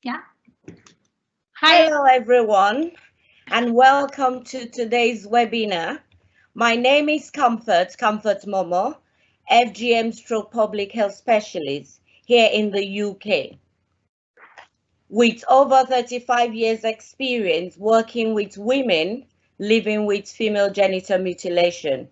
Yeah. Hi. Hello, everyone, and welcome to today's webinar. My name is Comfort Momo, FGM stroke public health specialist here in the UK. With over 35 years experience working with women living with female genital mutilation,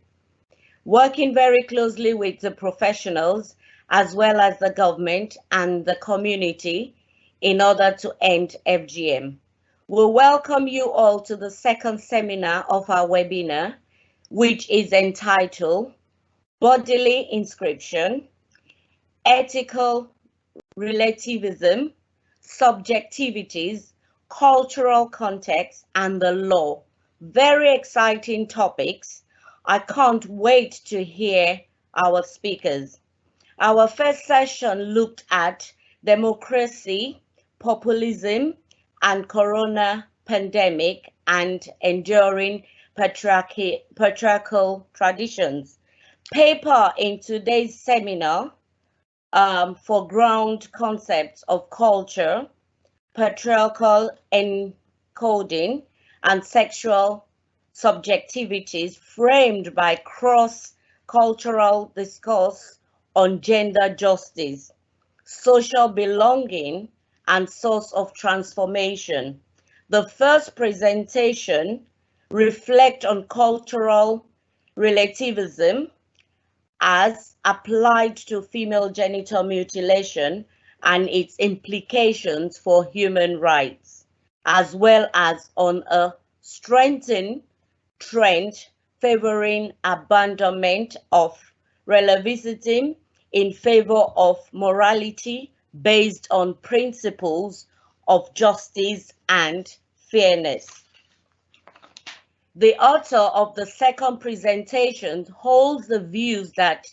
working very closely with the professionals as well as the government and the community in order to end FGM. We welcome you all to the second seminar of our webinar, which is entitled Bodily Inscription, Ethical Relativism, Subjectivities, Cultural Context, and the Law. Very exciting topics. I can't wait to hear our speakers. Our first session looked at democracy, populism, and corona pandemic and enduring patriarchal traditions. Paper in today's seminar, foreground concepts of culture, patriarchal encoding, and sexual subjectivities framed by cross-cultural discourse on gender justice, social belonging, and source of transformation. The first presentation reflects on cultural relativism as applied to female genital mutilation and its implications for human rights, as well as on a strengthened trend favoring abandonment of relativism in favor of morality based on principles of justice and fairness. The author of the second presentation holds the views that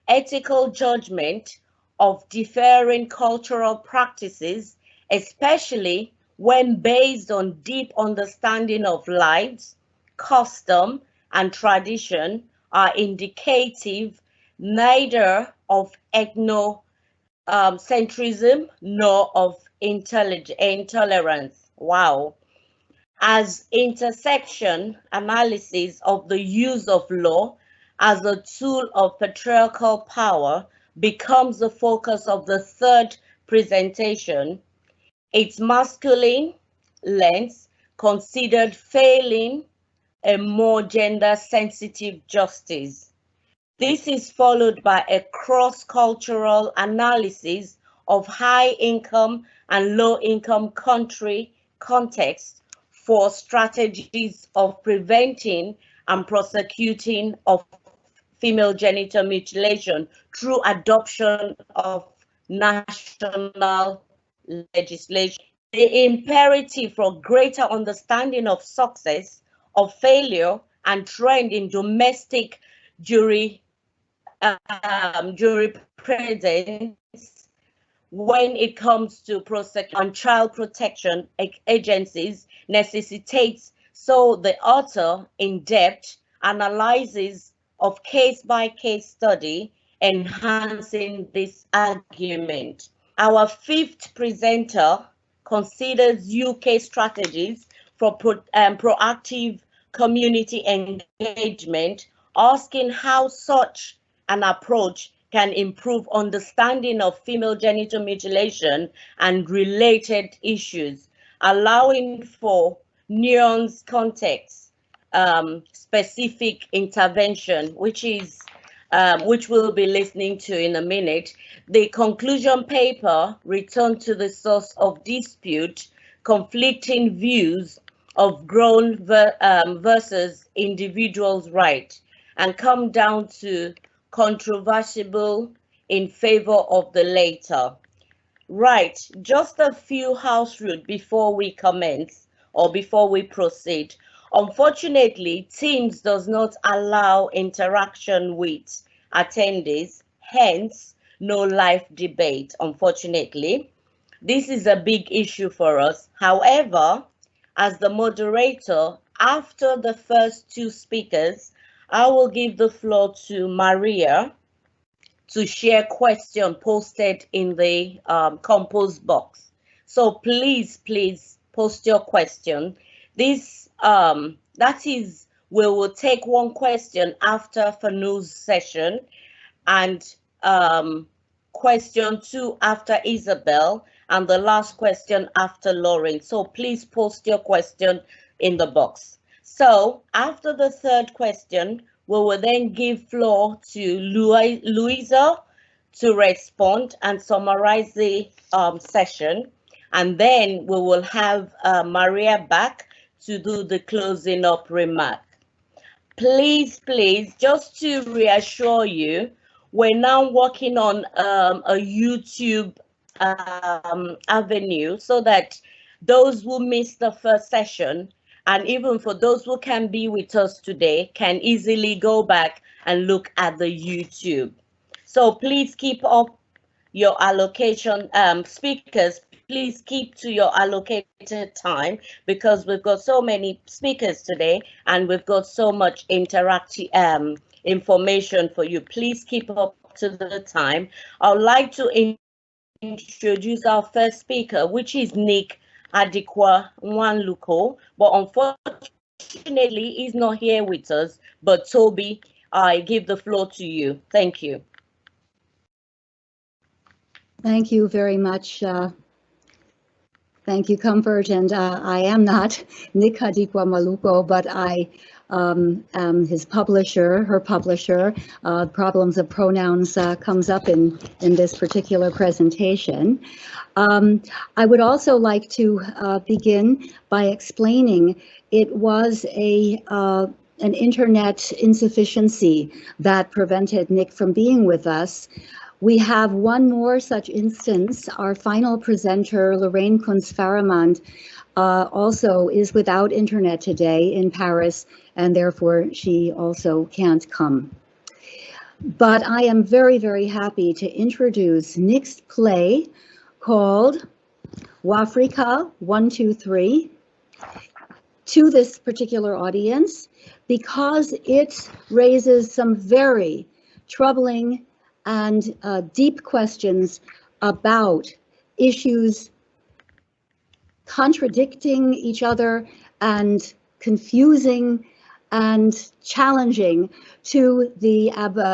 ethical judgment of differing cultural practices, especially when based on deep understanding of lives, custom, and tradition, are indicative neither of ethnocentrism nor of intolerance. Wow. As intersection analysis of the use of law as a tool of patriarchal power becomes the focus of the third presentation, its masculine lens considered failing a more gender-sensitive justice. This is followed by a cross-cultural analysis of high-income and low-income country contexts for strategies of preventing and prosecuting of female genital mutilation through adoption of national legislation. The imperative for greater understanding of success, of failure, and trend in domestic jurisprudence when it comes to prosecution and child protection agencies necessitates so the author in-depth analysis of case-by-case study enhancing this argument. Our fifth presenter considers UK strategies for proactive community engagement, asking how such an approach can improve understanding of female genital mutilation and related issues, allowing for nuanced context specific intervention, which we'll be listening to in a minute. The conclusion paper returned to the source of dispute, conflicting views of grown versus individuals' right, and come down to controversial in favor of the latter. Right, just a few house rules before we commence or before we proceed. Unfortunately, Teams does not allow interaction with attendees, hence no live debate, unfortunately. This is a big issue for us. However, as the moderator, after the first two speakers, I will give the floor to Maria to share question posted in the compose box. So please post your question. That is, we will take one question after Farnoosh's session, and question 2 after Isabel, and the last question after Lauren. So please post your question in the box. So after the third question, we will then give floor to Louisa to respond and summarize the session. And then we will have Maria back to do the closing up remark. Please, just to reassure you, we're now working on a YouTube avenue so that those who missed the first session, and even for those who can be with us today, can easily go back and look at the YouTube. So please keep up your allocation. Speakers, please keep to your allocated time, because we've got so many speakers today and we've got so much interactive information for you. Please keep up to the time. I would like to introduce our first speaker, which is Nick Hadikwa Mwaluko, but unfortunately he's not here with us. But Toby, I give the floor to you. Thank you. Thank you very much. Thank you, Comfort. And I am not Nick Hadikwa Mwaluko, but I am his publisher, her publisher. Problems of pronouns comes up in this particular presentation. I would also like to begin by explaining it was an internet insufficiency that prevented Nick from being with us. We have one more such instance. Our final presenter, Lorraine Kunz-Faramand, also is without internet today in Paris, and therefore she also can't come. But I am very, very happy to introduce Nick's play called WAAFRIKA 1, 2, 3 to this particular audience, because it raises some very troubling and deep questions about issues contradicting each other and confusing and challenging to the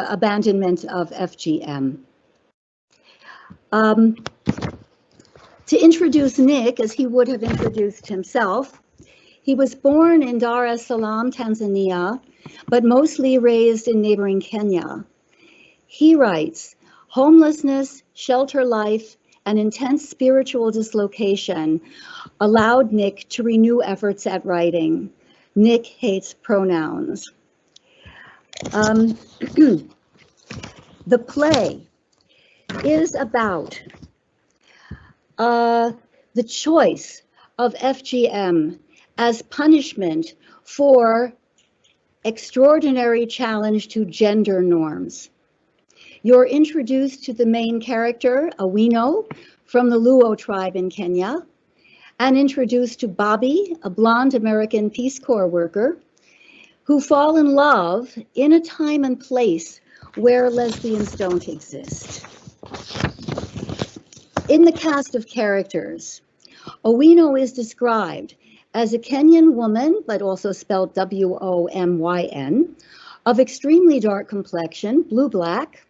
abandonment of FGM. To introduce Nick, as he would have introduced himself, he was born in Dar es Salaam, Tanzania, but mostly raised in neighboring Kenya. He writes, homelessness, shelter life, and intense spiritual dislocation allowed Nick to renew efforts at writing. Nick hates pronouns. The play is about the choice of FGM as punishment for extraordinary challenge to gender norms. You're introduced to the main character, Awino, from the Luo tribe in Kenya, and introduced to Bobby, a blonde American Peace Corps worker, who fall in love in a time and place where lesbians don't exist. In the cast of characters, Awino is described as a Kenyan woman, but also spelled W-O-M-Y-N, of extremely dark complexion, blue-black,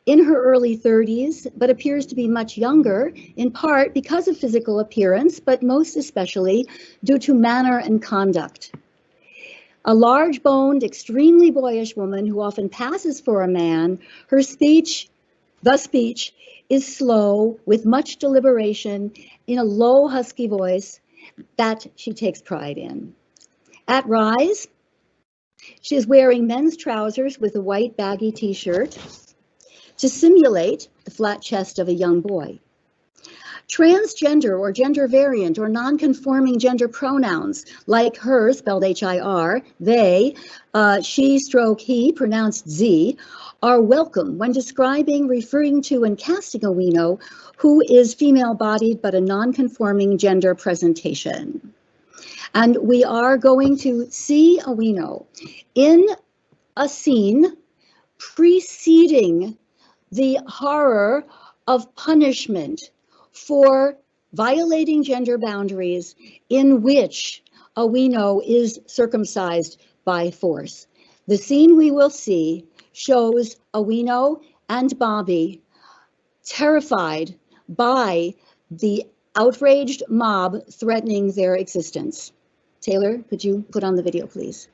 in her early 30s, but appears to be much younger, in part because of physical appearance, but most especially due to manner and conduct. A large-boned, extremely boyish woman who often passes for a man, her speech, the speech, is slow, with much deliberation, in a low, husky voice that she takes pride in. At Rise, she is wearing men's trousers with a white baggy t-shirt to simulate the flat chest of a young boy. Transgender or gender variant or non-conforming gender pronouns like her, spelled H-I-R, they, she, stroke, he, pronounced Z, are welcome when describing, referring to, and casting Awino, who is female-bodied but a non-conforming gender presentation. And we are going to see Awino in a scene preceding the horror of punishment for violating gender boundaries in which Owino is circumcised by force. The scene we will see shows Owino and Bobby terrified by the outraged mob threatening their existence. Taylor, could you put on the video, please?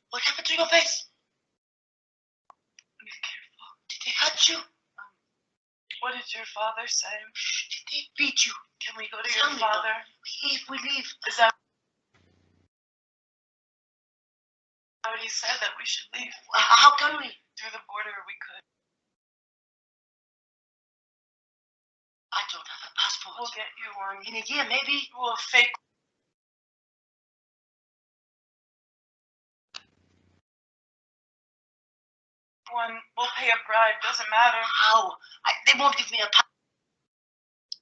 What happened to your face? Be careful. Did they hurt you? What did your father say? Did they beat you? Can we go to your father? If we leave. Is that what he said, that we should leave? How can we? Through the border we could. I don't have a passport. We'll get you one. In a year, maybe. We'll fake one. We'll pay a bribe. Doesn't matter. How? They won't give me a passport.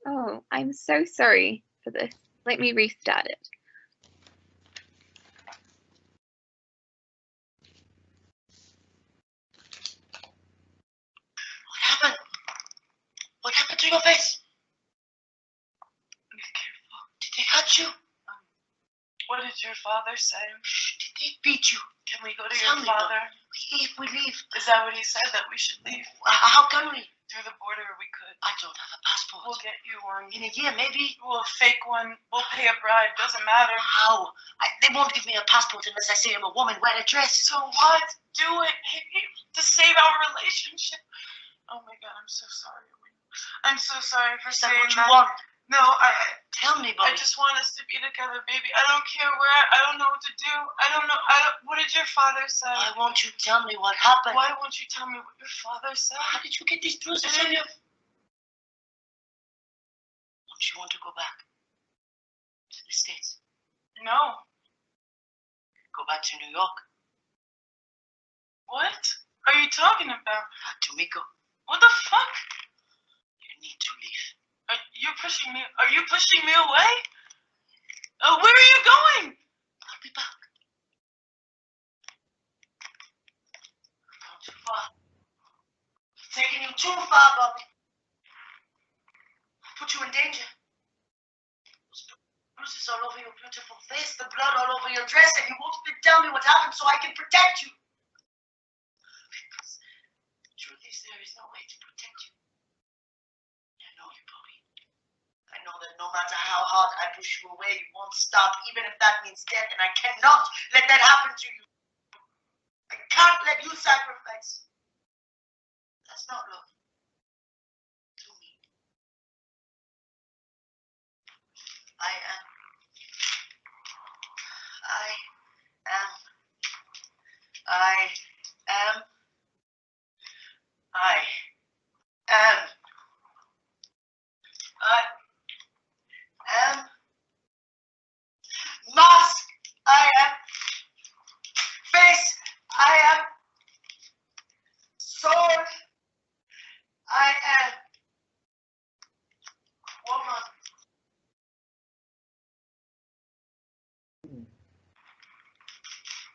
Oh, I'm so sorry for this. Let me restart it. What happened? What happened to your face? Be careful. Did they hurt you? What did your father say? Did they beat you? Can we go to your father? If we leave. Is that what he said, that we should leave? How can we? Through the border we could. I don't have a passport. We'll get you one. In a year, maybe. We'll fake one. We'll pay a bribe. Doesn't matter. How? They won't give me a passport unless I say I'm a woman. Wear a dress. So what? Do it. To save our relationship. Oh my God, I'm so sorry. I'm so sorry for saying that. Is that what you want? No, tell me, buddy. I just want us to be together, baby. I don't care where. I don't know what to do. I don't know. What did your father say? Why won't you tell me what happened? Why won't you tell me what your father said? How did you get these bruises on you? Don't you want to go back to the States? No. Go back to New York. What are you talking about? Back to Miko. What the fuck? You need to leave. Are you pushing me away? Where are you going? I'll be back. I've gone too far. I've taken you too far, Bobby. I put you in danger. Those bruises all over your beautiful face, the blood all over your dress, and you won't even tell me what happened so I can protect you. Because the truth is, there is no way to protect you. I know you, Bobby. I know that no matter how hard I push you away, you won't stop, even if that means death, and I cannot let that happen to you. I can't let you sacrifice. That's not love. To me. I am. Mask, I am. Face, I am. Soul, I am. Woman.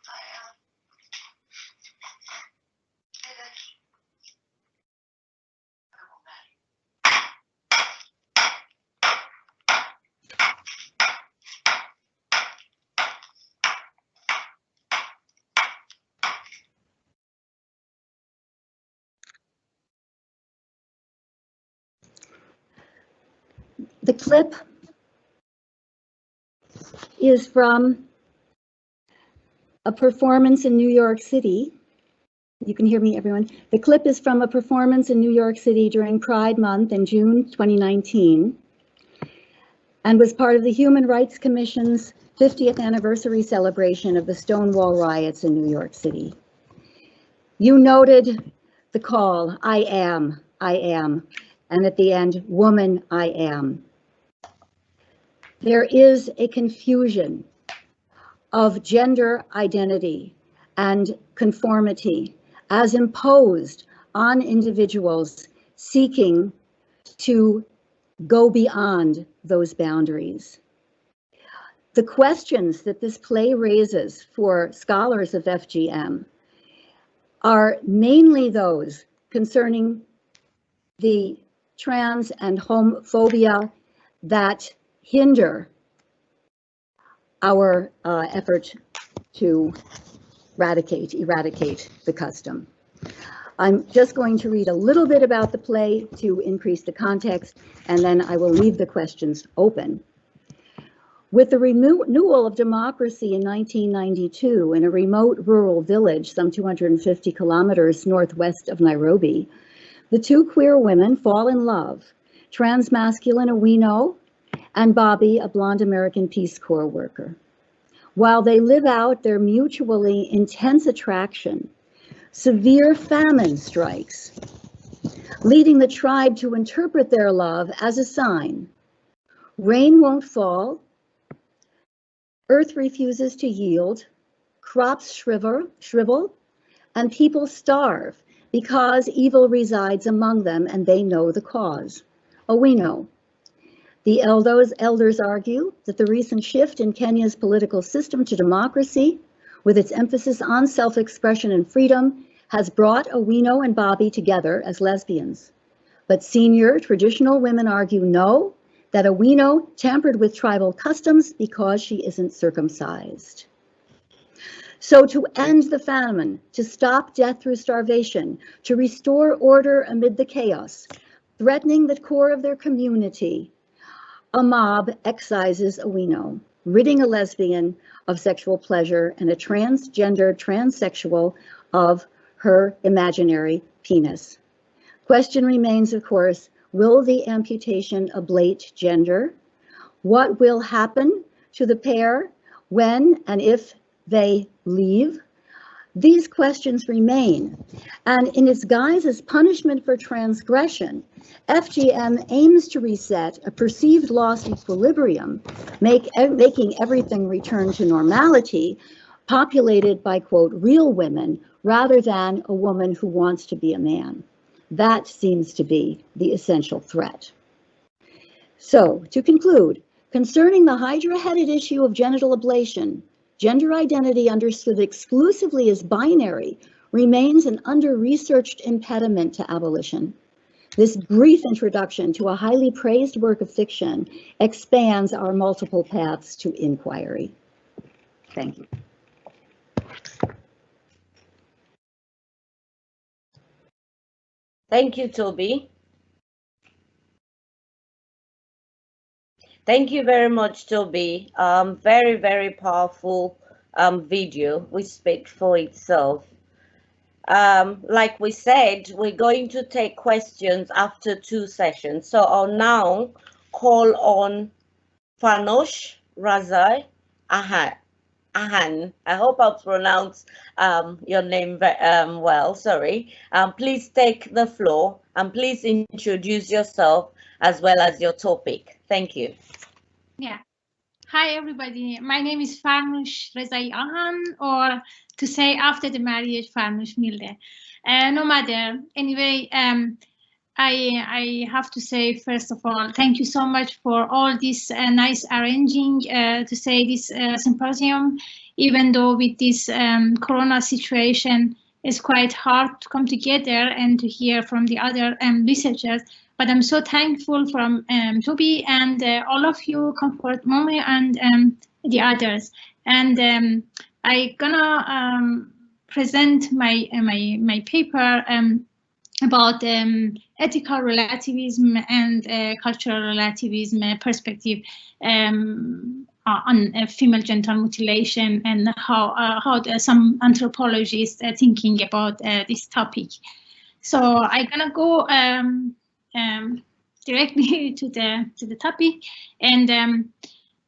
I am. Finish. I will marry. The clip is from a performance in New York City. You can hear me, everyone. The clip is from a performance in New York City during Pride Month in June 2019 and was part of the Human Rights Commission's 50th anniversary celebration of the Stonewall riots in New York City. You noted the call, I am, and at the end, woman, I am. There is a confusion of gender identity and conformity as imposed on individuals seeking to go beyond those boundaries. The questions that this play raises for scholars of FGM are mainly those concerning the trans and homophobia that hinder our effort to eradicate the custom. I'm just going to read a little bit about the play to increase the context, and then I will leave the questions open. With the renewal of democracy in 1992 in a remote rural village some 250 kilometers northwest of Nairobi, the two queer women fall in love, transmasculine Owino and Bobby, a blonde American Peace Corps worker. While they live out their mutually intense attraction, severe famine strikes, leading the tribe to interpret their love as a sign. Rain won't fall, earth refuses to yield, crops shrivel, and people starve because evil resides among them and they know the cause. Owino. The elders argue that the recent shift in Kenya's political system to democracy, with its emphasis on self-expression and freedom, has brought Owino and Bobby together as lesbians. But senior traditional women argue no, that Owino tampered with tribal customs because she isn't circumcised. So to end the famine, to stop death through starvation, to restore order amid the chaos, threatening the core of their community, a mob excises Owino, ridding a lesbian of sexual pleasure and a transgender transsexual of her imaginary penis. Question remains, of course, will the amputation ablate gender? What will happen to the pair when and if they leave? These questions remain, and in its guise as punishment for transgression, FGM aims to reset a perceived lost equilibrium, making everything return to normality, populated by, quote, real women, rather than a woman who wants to be a man. That seems to be the essential threat. So, to conclude, concerning the hydra-headed issue of genital ablation, gender identity understood exclusively as binary remains an under-researched impediment to abolition. This brief introduction to a highly praised work of fiction expands our multiple paths to inquiry. Thank you. Thank you, Toby. Thank you very much, Toby. Very, very powerful video, which speaks for itself. Like we said, we're going to take questions after 2 sessions. So I'll now call on Farnoosh Rezaee Ahan. I hope I'll pronounce your name well, sorry. Please take the floor and please introduce yourself as well as your topic. Thank you. Yeah. Hi, everybody. My name is Farnoosh Rezaee Ahan, or to say after the marriage, Farnoosh Milde. No matter. Anyway, I have to say, first of all, thank you so much for all this nice arranging to say this symposium, even though with this corona situation, it's quite hard to come together and to hear from the other researchers. But I'm so thankful from Toby and all of you, Comfort Mommy and the others. And I'm gonna present my paper about ethical relativism and cultural relativism perspective on female genital mutilation and how some anthropologists are thinking about this topic. So I'm gonna go directly to the topic, and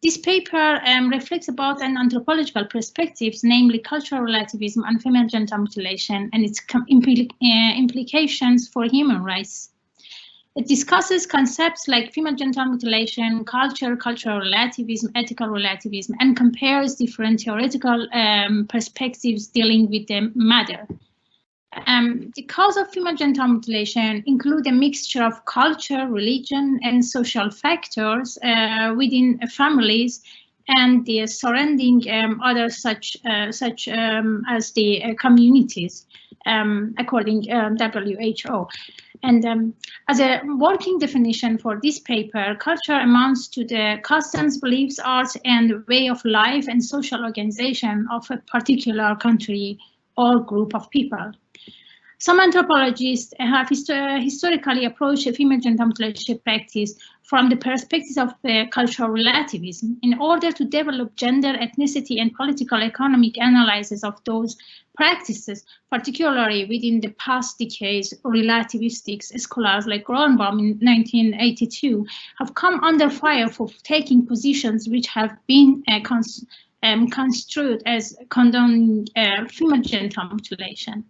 this paper reflects about an anthropological perspectives, namely cultural relativism and female genital mutilation and its implications for human rights. It discusses concepts like female genital mutilation, culture, cultural relativism, ethical relativism, and compares different theoretical perspectives dealing with the matter. The cause of female genital mutilation include a mixture of culture, religion, and social factors within families and the surrounding other such as the communities, according WHO. And as a working definition for this paper, culture amounts to the customs, beliefs, arts, and way of life and social organization of a particular country or group of people. Some anthropologists have historically approached female genital mutilation practice from the perspective of cultural relativism in order to develop gender, ethnicity, and political economic analysis of those practices, particularly within the past decades. Relativistic scholars like Grönbaum in 1982 have come under fire for taking positions which have been construed as condoning female genital mutilation.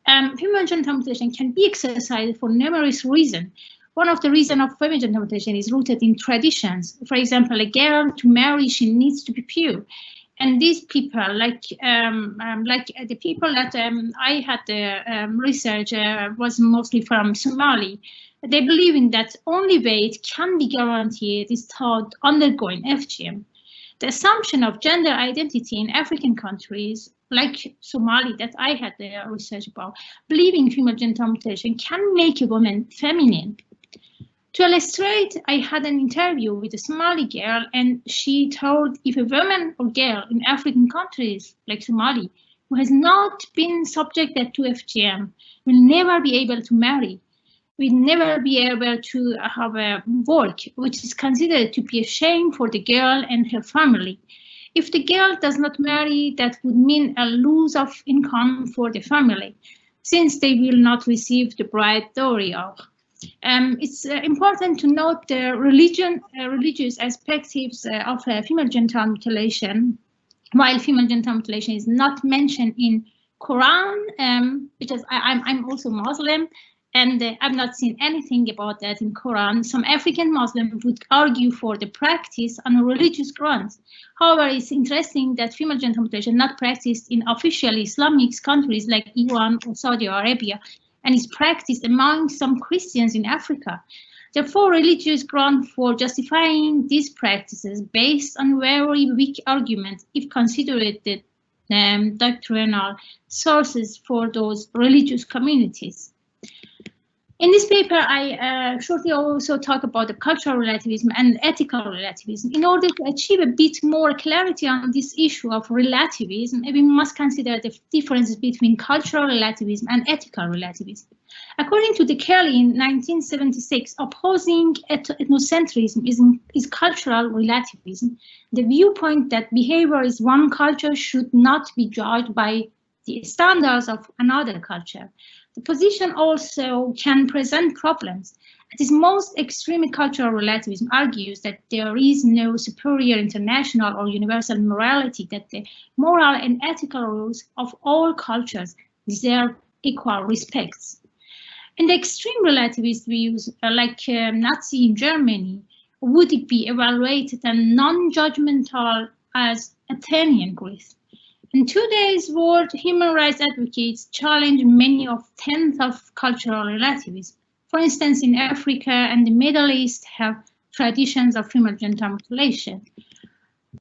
Female genital mutilation can be exercised for numerous reasons. One of the reasons of female genital mutilation is rooted in traditions. For example, a girl to marry, she needs to be pure. And these people, like the people that I had the research was mostly from Somali. They believe in that only way it can be guaranteed is through undergoing FGM. The assumption of gender identity in African countries, like Somali, that I had the research about, believing female genital mutilation can make a woman feminine. To illustrate, I had an interview with a Somali girl, and she told if a woman or girl in African countries, like Somali, who has not been subjected to FGM, will never be able to marry, will never be able to have a work, which is considered to be a shame for the girl and her family. If the girl does not marry, that would mean a loss of income for the family, since they will not receive the bride dowry. It's important to note the religious aspects of female genital mutilation. While female genital mutilation is not mentioned in Quran, because I'm also Muslim, and I've not seen anything about that in Quran. Some African Muslims would argue for the practice on religious grounds. However, it's interesting that female genital mutilation is not practiced in official Islamic countries like Iran or Saudi Arabia, and is practiced among some Christians in Africa. Therefore, religious ground for justifying these practices based on very weak arguments if considered the doctrinal sources for those religious communities. In this paper, I shortly also talk about the cultural relativism and ethical relativism. In order to achieve a bit more clarity on this issue of relativism, we must consider the differences between cultural relativism and ethical relativism. According to De Kelly in 1976, opposing ethnocentrism is cultural relativism, the viewpoint that behavior in one culture should not be judged by the standards of another culture. The position also can present problems. At its most extreme, cultural relativism argues that there is no superior international or universal morality, that the moral and ethical rules of all cultures deserve equal respect. In the extreme relativist views, like Nazi in Germany, would it be evaluated and non-judgmental as Athenian Greece? In today's world, human rights advocates challenge many of tenets of cultural relativism. For instance, in Africa and the Middle East have traditions of female genital mutilation.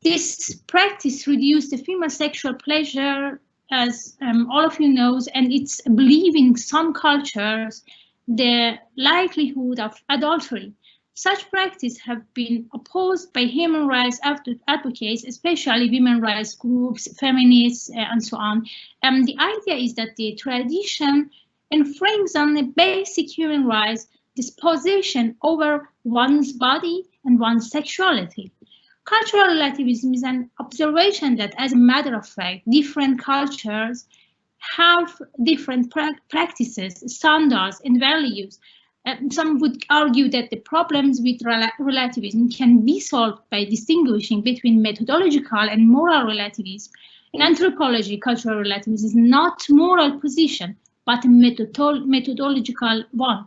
This practice reduced the female sexual pleasure, as all of you knows, and it's believed in some cultures the likelihood of adultery. Such practices have been opposed by human rights advocates, especially women's rights groups, feminists, and so on. The idea is that the tradition infringes on the basic human rights, disposition over one's body and one's sexuality. Cultural relativism is an observation that, as a matter of fact, different cultures have different practices, standards, and values. Some would argue that the problems with relativism can be solved by distinguishing between methodological and moral relativism. In anthropology, cultural relativism is not a moral position, but a methodological one.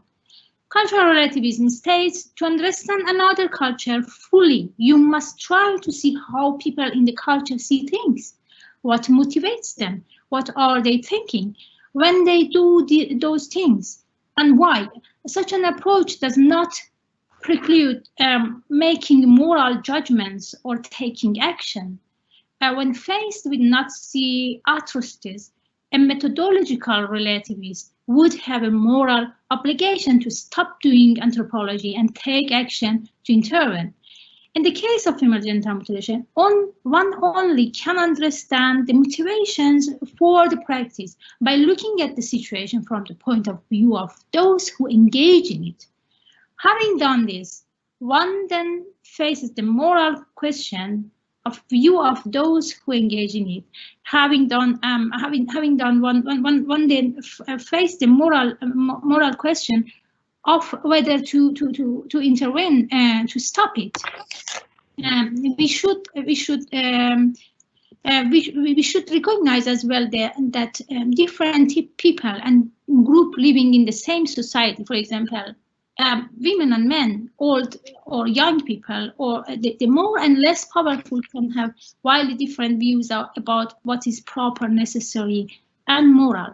Cultural relativism states, to understand another culture fully, you must try to see how people in the culture see things. What motivates them? What are they thinking when they do those things? And why? Such an approach does not preclude making moral judgments or taking action. When faced with Nazi atrocities, a methodological relativist would have a moral obligation to stop doing anthropology and take action to intervene. In the case of female genital mutilation, one only can understand the motivations for the practice by looking at the situation from the point of view of those who engage in it. Having done this, one then faces the moral question of view of those who engage in it. One then face the moral question of whether to intervene and to stop it. We should recognize as well that different people and group living in the same society, for example, women and men, old or young people, or the more and less powerful can have wildly different views about what is proper, necessary, and moral.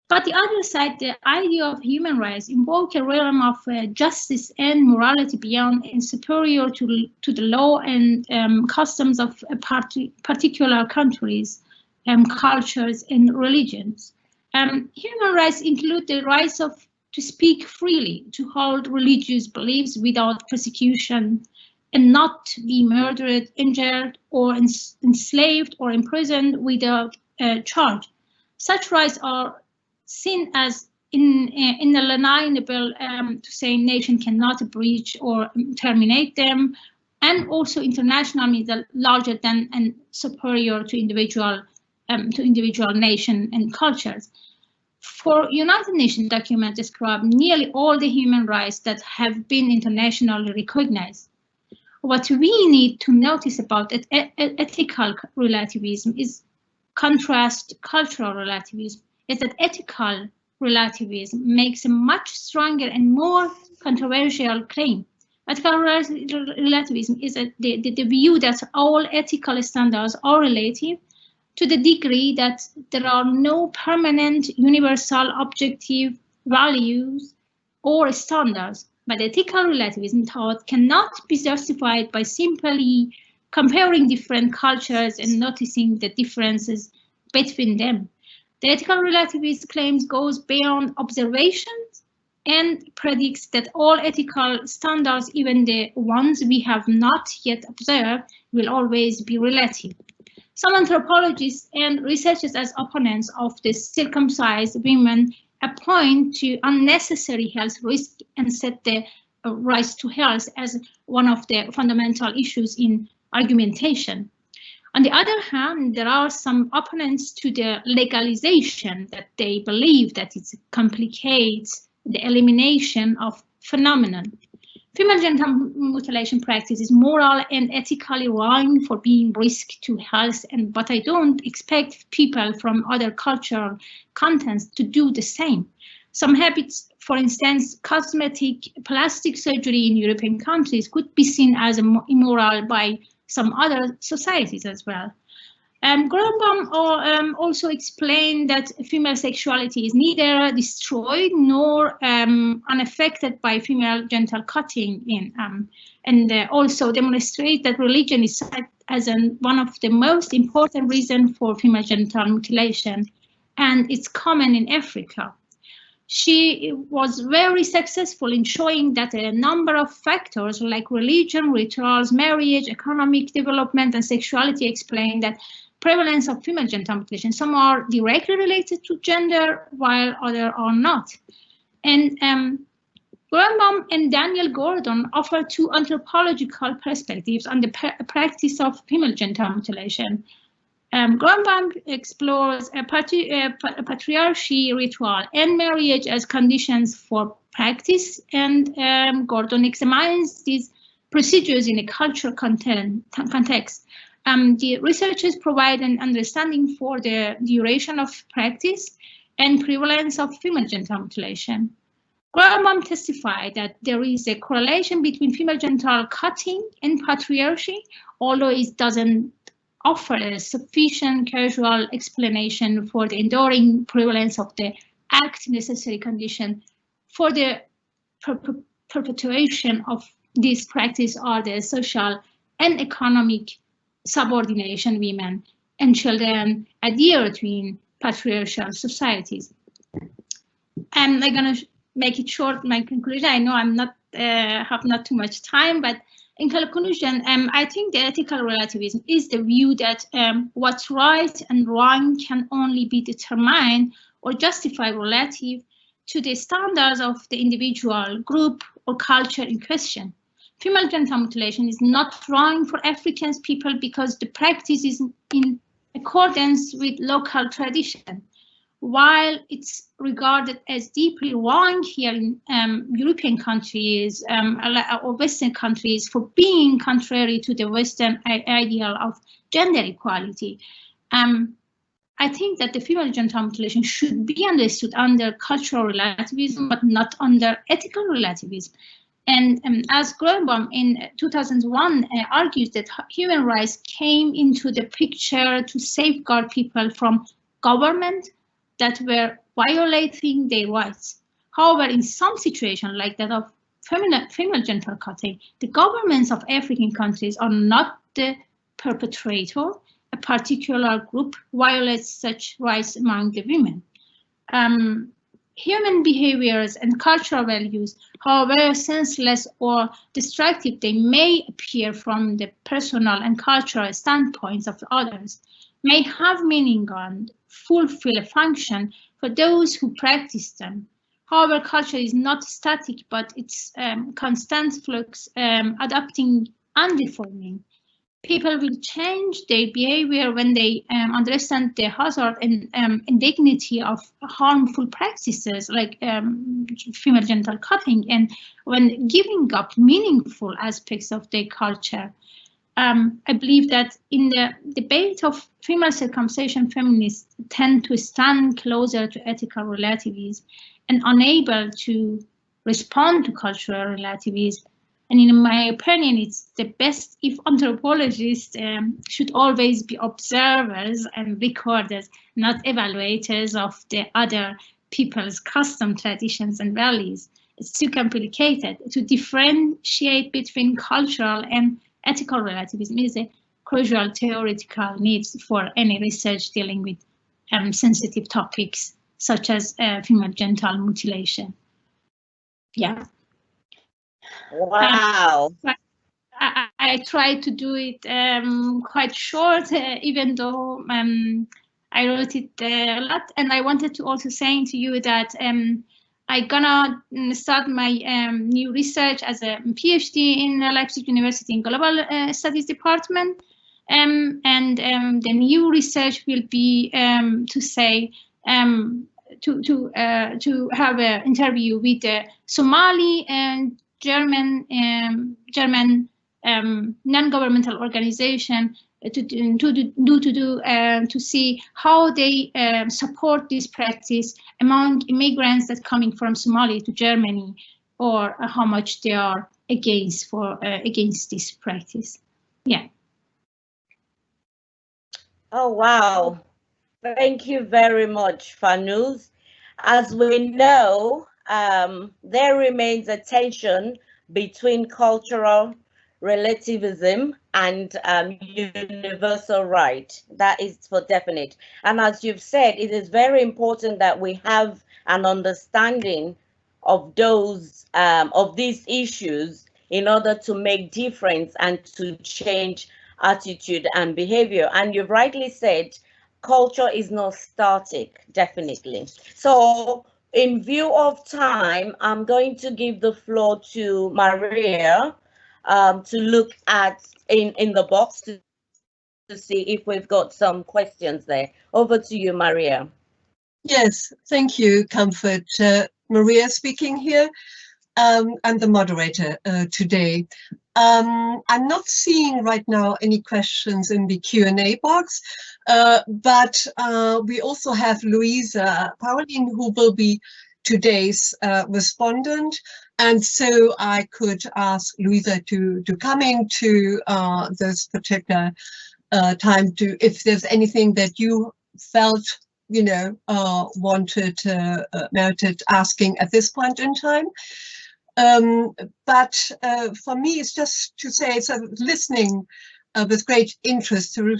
But the other side, the idea of human rights invoke a realm of justice and morality beyond and superior to the law and customs of particular countries, cultures, and religions. Human rights include the rights to speak freely, to hold religious beliefs without persecution, and not be murdered, injured, or enslaved or imprisoned without charge. Such rights are seen as inalienable, to say nation cannot breach or terminate them, and also international means larger than and superior to individual nation and cultures. For United Nations documents describe nearly all the human rights that have been internationally recognized. What we need to notice about ethical relativism is contrast cultural relativism, is that ethical relativism makes a much stronger and more controversial claim. Ethical relativism is the view that all ethical standards are relative to the degree that there are no permanent, universal, objective values or standards. But ethical relativism thought cannot be justified by simply comparing different cultures and noticing the differences between them. The ethical relativist claims goes beyond observations and predicts that all ethical standards, even the ones we have not yet observed, will always be relative. Some anthropologists and researchers as opponents of the circumcised women point to unnecessary health risk and set the right to health as one of the fundamental issues in argumentation. On the other hand, there are some opponents to the legalization that they believe that it complicates the elimination of phenomenon. Female genital mutilation practice is moral and ethically wrong for being risk to health, but I don't expect people from other cultural contents to do the same. Some habits, for instance, cosmetic plastic surgery in European countries could be seen as immoral by some other societies as well. Grönbaum also explained that female sexuality is neither destroyed nor unaffected by female genital cutting in, and also demonstrate that religion is cited as one of the most important reasons for female genital mutilation, and it's common in Africa. She was very successful in showing that a number of factors like religion, rituals, marriage, economic development, and sexuality explain that prevalence of female genital mutilation. Some are directly related to gender, while others are not. And Grönbaum and Daniel Gordon offer two anthropological perspectives on the practice of female genital mutilation. Grönbaum explores a patriarchy ritual and marriage as conditions for practice, and Gordon examines these procedures in a cultural context. The researchers provide an understanding for the duration of practice and prevalence of female genital mutilation. Grönbaum testified that there is a correlation between female genital cutting and patriarchy, although it doesn't offer a sufficient causal explanation for the enduring prevalence of the act necessary condition for the perpetuation of this practice are the social and economic subordination women and children adhere to in patriarchal societies. And I'm going to make it short, my conclusion. I know I'm not have not too much time, but in conclusion, I think the ethical relativism is the view that what's right and wrong can only be determined or justified relative to the standards of the individual, group, or culture in question. Female genital mutilation is not wrong for African people because the practice is in accordance with local tradition, while it's regarded as deeply wrong here in European countries or Western countries for being contrary to the Western ideal of gender equality. I think that the female genital mutilation should be understood under cultural relativism, but not under ethical relativism. And as Grönbaum in 2001 argues that human rights came into the picture to safeguard people from government that were violating their rights. However, in some situations like that of female genital cutting, the governments of African countries are not the perpetrator. A particular group violates such rights among the women. Human behaviors and cultural values, however senseless or destructive they may appear from the personal and cultural standpoints of others, may have meaning and fulfill a function for those who practice them. However, culture is not static, but it's constant flux, adapting and deforming. People will change their behavior when they understand the hazard and indignity of harmful practices like female genital cutting, and when giving up meaningful aspects of their culture. I believe that in the debate of female circumcision, feminists tend to stand closer to ethical relativism and unable to respond to cultural relativism. And in my opinion, it's the best if anthropologists should always be observers and recorders, not evaluators of the other people's custom, traditions, and values. It's too complicated. To differentiate between cultural and ethical relativism is a crucial theoretical need for any research dealing with sensitive topics such as female genital mutilation. Yeah. Wow. I tried to do it quite short, even though I wrote it a lot. And I wanted to also say to you that I'm gonna start my new research as a PhD in Leipzig University in Global Studies Department. And the new research will be to say, to have an interview with the Somali and German non-governmental organization to see how they support this practice among immigrants that coming from Somalia to Germany, or how much they are against this practice. Yeah. Oh wow! Thank you very much, Farnoosh. As we know, there remains a tension between cultural relativism and universal right. That is for definite. And as you've said, it is very important that we have an understanding of those of these issues in order to make difference and to change attitude and behavior. And you've rightly said, culture is not static, definitely. So in view of time, I'm going to give the floor to Maria to look at in the box to see if we've got some questions there. Over to you, Maria. Yes, thank you, Comfort. Maria speaking here. I'm the moderator today. I'm not seeing right now any questions in the Q&A box, but we also have Louisa Pauline, who will be today's respondent. And so I could ask Louisa to come into this particular time to, if there's anything that you felt, you know, wanted, merited asking at this point in time. But for me, it's just to say, so listening with great interest to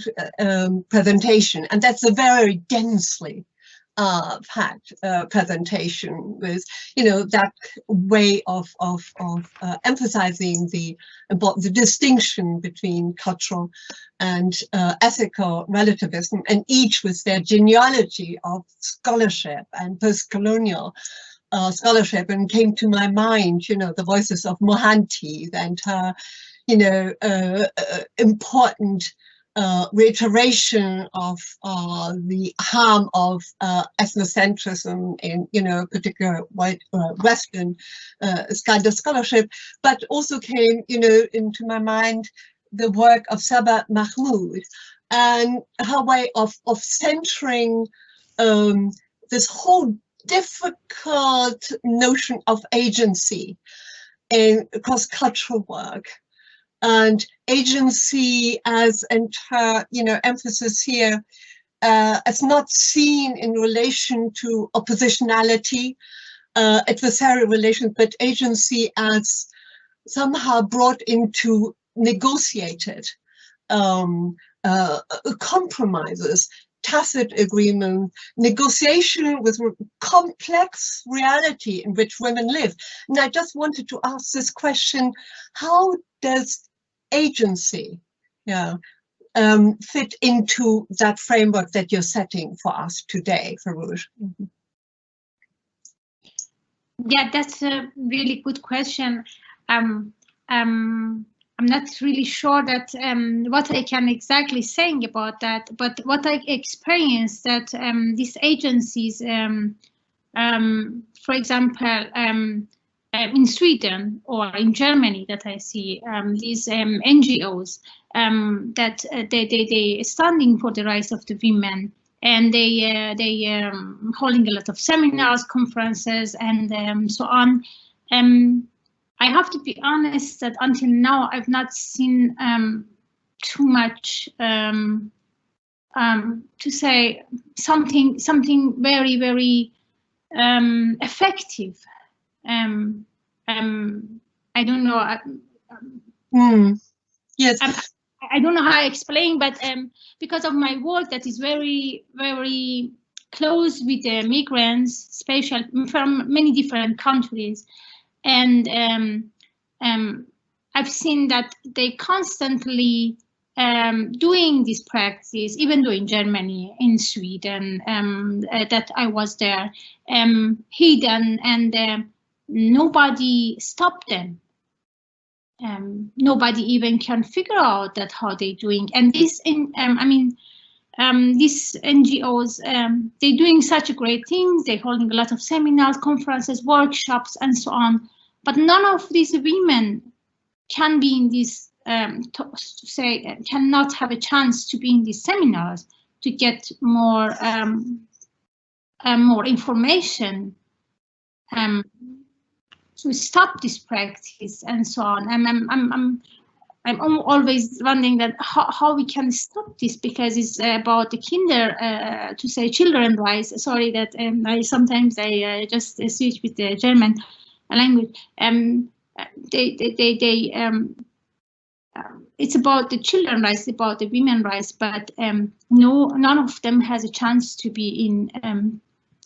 presentation, and that's a very densely packed presentation with, that way of emphasizing the distinction between cultural and ethical relativism, and each with their genealogy of scholarship and post-colonial scholarship. And came to my mind, the voices of Mohanty and her, important reiteration of the harm of ethnocentrism in, particular white Western kind of scholarship, but also came, into my mind the work of Sabah Mahmood and her way of centering this whole difficult notion of agency in cross-cultural work. And agency as, and her, emphasis here, as not seen in relation to oppositionality, adversarial relations, but agency as somehow brought into negotiated compromises, tacit agreement, negotiation with complex reality in which women live. And I just wanted to ask this question: how does agency fit into that framework that you're setting for us today, Farnoosh? Yeah, that's a really good question. I'm not really sure that what I can exactly saying about that, but what I experienced that these agencies, for example, in Sweden or in Germany, that I see these NGOs that they standing for the rights of the women, and they holding a lot of seminars, conferences, and so on. I have to be honest that until now I've not seen too much to say something very, very effective. I don't know. Yes. I don't know how I explain, but because of my work that is very, very close with the migrants, especially from many different countries, and I've seen that they constantly doing this practice, even though in Germany, in Sweden, that I was there, hidden, and nobody stopped them. Nobody even can figure out that how they're doing. And this, these NGOs, they're doing such great things. They're holding a lot of seminars, conferences, workshops, and so on. But none of these women can be in this, cannot have a chance to be in these seminars to get more information to stop this practice and so on. I'm always wondering that how we can stop this, because it's about the children rights. Sorry that I sometimes just switch with the German language. It's about the children rights, about the women rights, but none of them has a chance to be in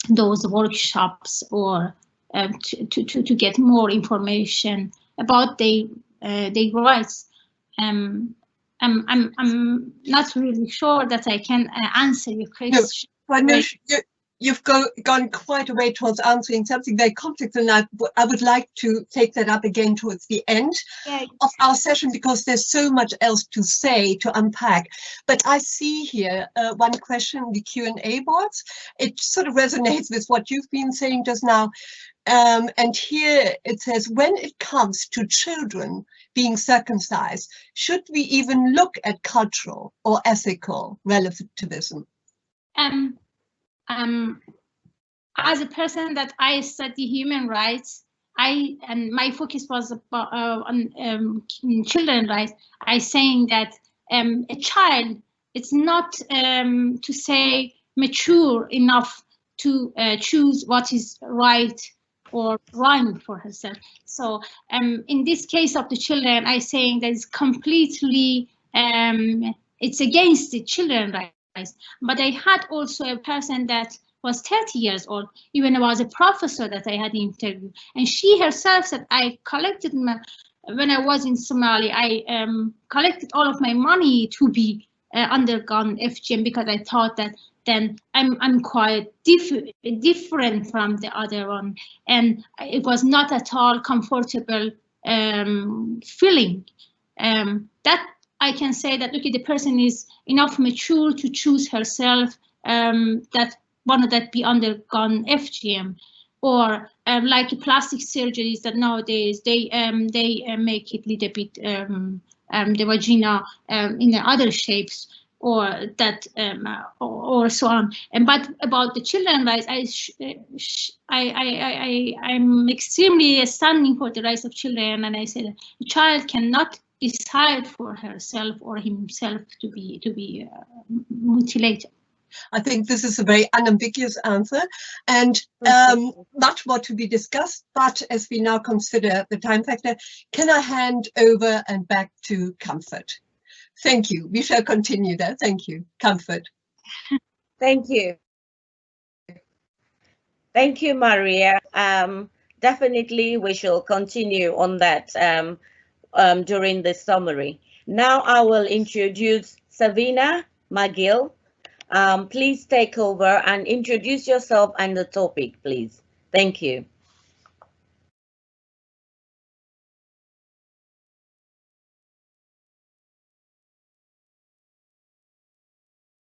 those workshops or to get more information about their rights. I'm not really sure that I can answer your question. No, you've gone quite a way towards answering something very complex, and I would like to take that up again towards the end of our session, because there's so much else to say, to unpack. But I see here one question in the Q&A box. It sort of resonates with what you've been saying just now. And here it says, when it comes to children being circumcised, should we even look at cultural or ethical relativism? As a person that I study human rights, and my focus was on children's rights. I saying that a child, it's not to say mature enough to choose what is right or rhyme for herself. So in this case of the children, I saying that it's completely it's against the children's rights. But I had also a person that was 30 years old, even I was a professor that I had interviewed, and she herself said, I collected when I was in Somalia, I collected all of my money to be undergone FGM because I thought that then I'm quite different from the other one, and it was not at all comfortable feeling. That I can say that okay, the person is enough mature to choose herself that one that be undergone FGM, or like plastic surgeries that nowadays they make it a little bit the vagina in the other shapes, or that or so on. And but about the children's rights, I'm extremely standing for the rights of children, and I say that a child cannot decide for herself or himself to be mutilated. I think this is a very unambiguous answer, and much more to be discussed. But as we now consider the time factor, can I hand over and back to Comfort? Thank you. We shall continue that. Thank you, Comfort. Thank you. Thank you, Maria. Definitely, we shall continue on that during the summary. Now I will introduce Severyna Magill. Please take over and introduce yourself and the topic, please. Thank you.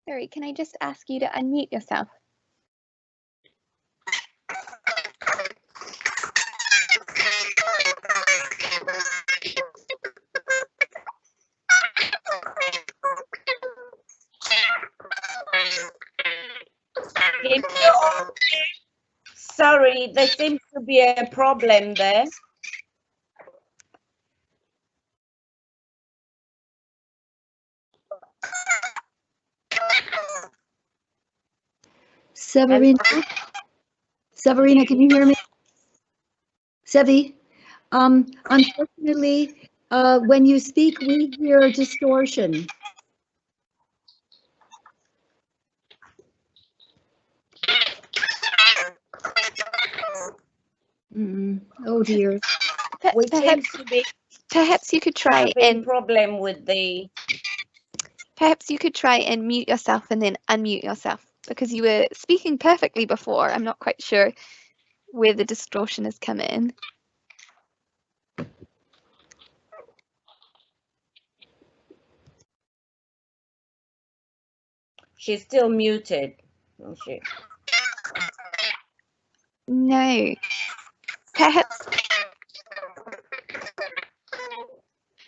Sorry, can I just ask you to unmute yourself? Sorry, there seems to be a problem there. Severyna, can you hear me? Sevi, unfortunately, when you speak, we hear distortion. Oh dear. Perhaps you could try and problem with the. Perhaps you could try and mute yourself and then unmute yourself, because you were speaking perfectly before. I'm not quite sure where the distortion has come in. She's still muted, isn't she? No.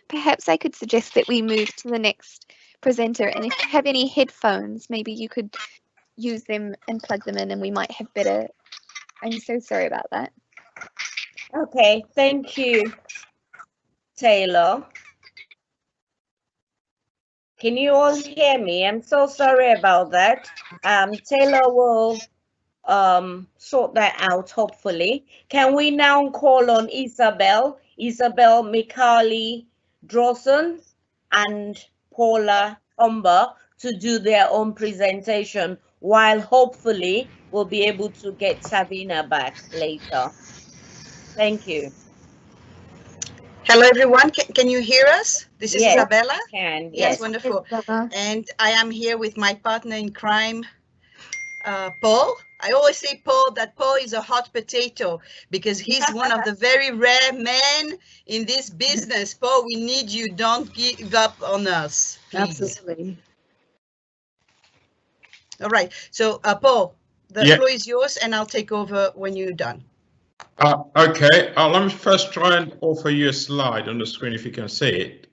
Perhaps I could suggest that we move to the next presenter, and if you have any headphones, maybe you could use them and plug them in and we might have better. I'm so sorry about that. Okay, thank you, Taylor. Can you all hear me? I'm so sorry about that. Taylor will sort that out, hopefully. Can we now call on Isabella Micali Drossos and Paula Komba to do their own presentation, while hopefully we'll be able to get Severyna back later. Thank you. Hello, everyone. Can you hear us? This is Isabella. I can. Yes, wonderful. And I am here with my partner in crime, Paul. I always say that Paul is a hot potato because he's one of the very rare men in this business. Paul, we need you. Don't give up on us, please. Absolutely. All right. So, Paul, the floor is yours, and I'll take over when you're done. Okay, let me first try and offer you a slide on the screen if you can see it.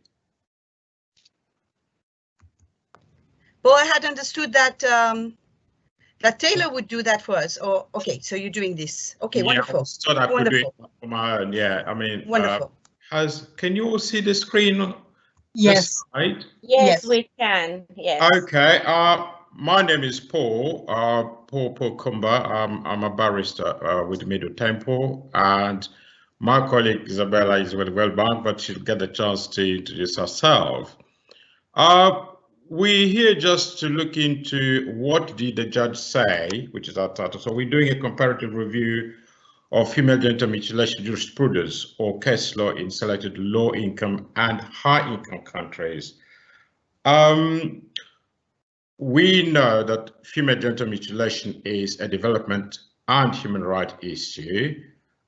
Paul, I had understood that that Taylor would do that for us. Or okay, so you're doing this. Okay, wonderful. So that I could do it on my own. Yeah, I mean, wonderful. Can you all see the screen? Yes. Yes, we can. Yes. Okay. My name is Paul Komba. I'm a barrister with Middle Temple, and my colleague Isabella is well bound, but she'll get the chance to introduce herself. We're here just to look into what did the judge say, which is our title. So we're doing a comparative review of female genital mutilation jurisprudence or case law in selected low-income and high-income countries. We know that female genital mutilation is a development and human rights issue.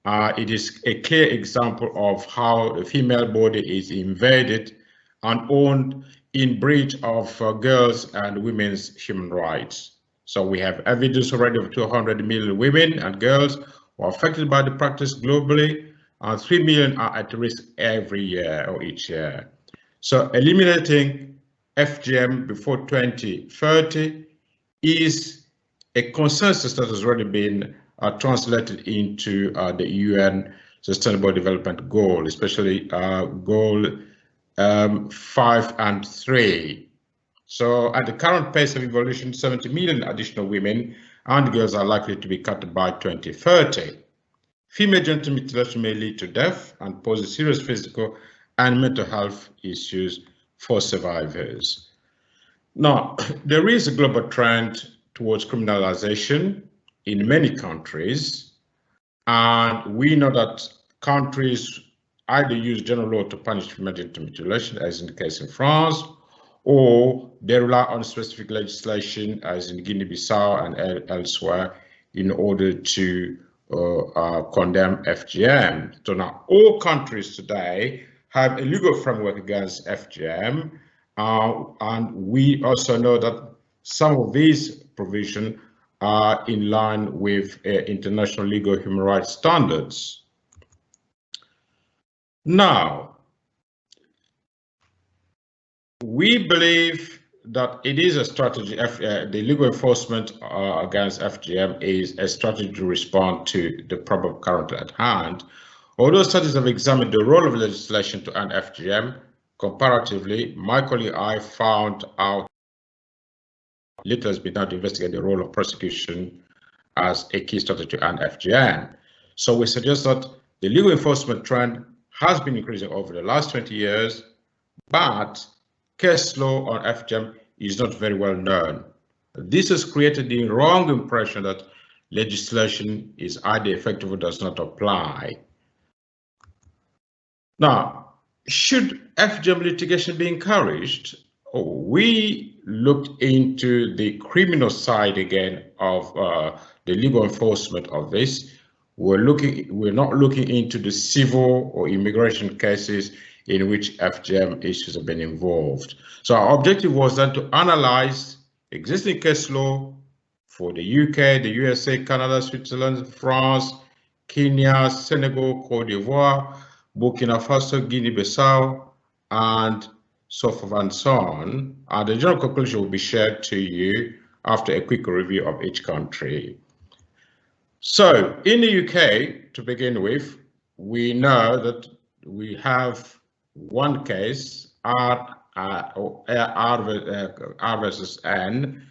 It is a clear example of how the female body is invaded and owned in breach of girls' and women's human rights. So we have evidence already of 200 million women and girls who are affected by the practice globally, and 3 million are at risk every year or each year. So eliminating FGM before 2030 is a consensus that has already been translated into the UN Sustainable Development Goal, especially Goal 5 and 3. So at the current pace of evolution, 70 million additional women and girls are likely to be cut by 2030. Female genital mutilation may lead to death and poses serious physical and mental health issues for survivors. Now, there is a global trend towards criminalization in many countries, and we know that countries either use general law to punish female genital mutilation, as in the case in France, or they rely on specific legislation, as in Guinea-Bissau and elsewhere, in order to condemn FGM. So now all countries today have a legal framework against FGM, and we also know that some of these provisions are in line with international legal human rights standards. Now, we believe that it is a strategy, the legal enforcement against FGM is a strategy to respond to the problem currently at hand. Although studies have examined the role of legislation to end FGM, comparatively, my colleague I found out little has been done to investigate the role of prosecution as a key strategy to end FGM. So we suggest that the legal enforcement trend has been increasing over the last 20 years, but case law on FGM is not very well known. This has created the wrong impression that legislation is either effective or does not apply. Now, should FGM litigation be encouraged? We looked into the criminal side again of the legal enforcement of this. We're not looking into the civil or immigration cases in which FGM issues have been involved. So our objective was then to analyze existing case law for the UK, the USA, Canada, Switzerland, France, Kenya, Senegal, Cote d'Ivoire, Burkina Faso, Guinea-Bissau, and so forth and so on. And the general conclusion will be shared to you after a quick review of each country. So in the UK, to begin with, we know that we have one case, R versus N,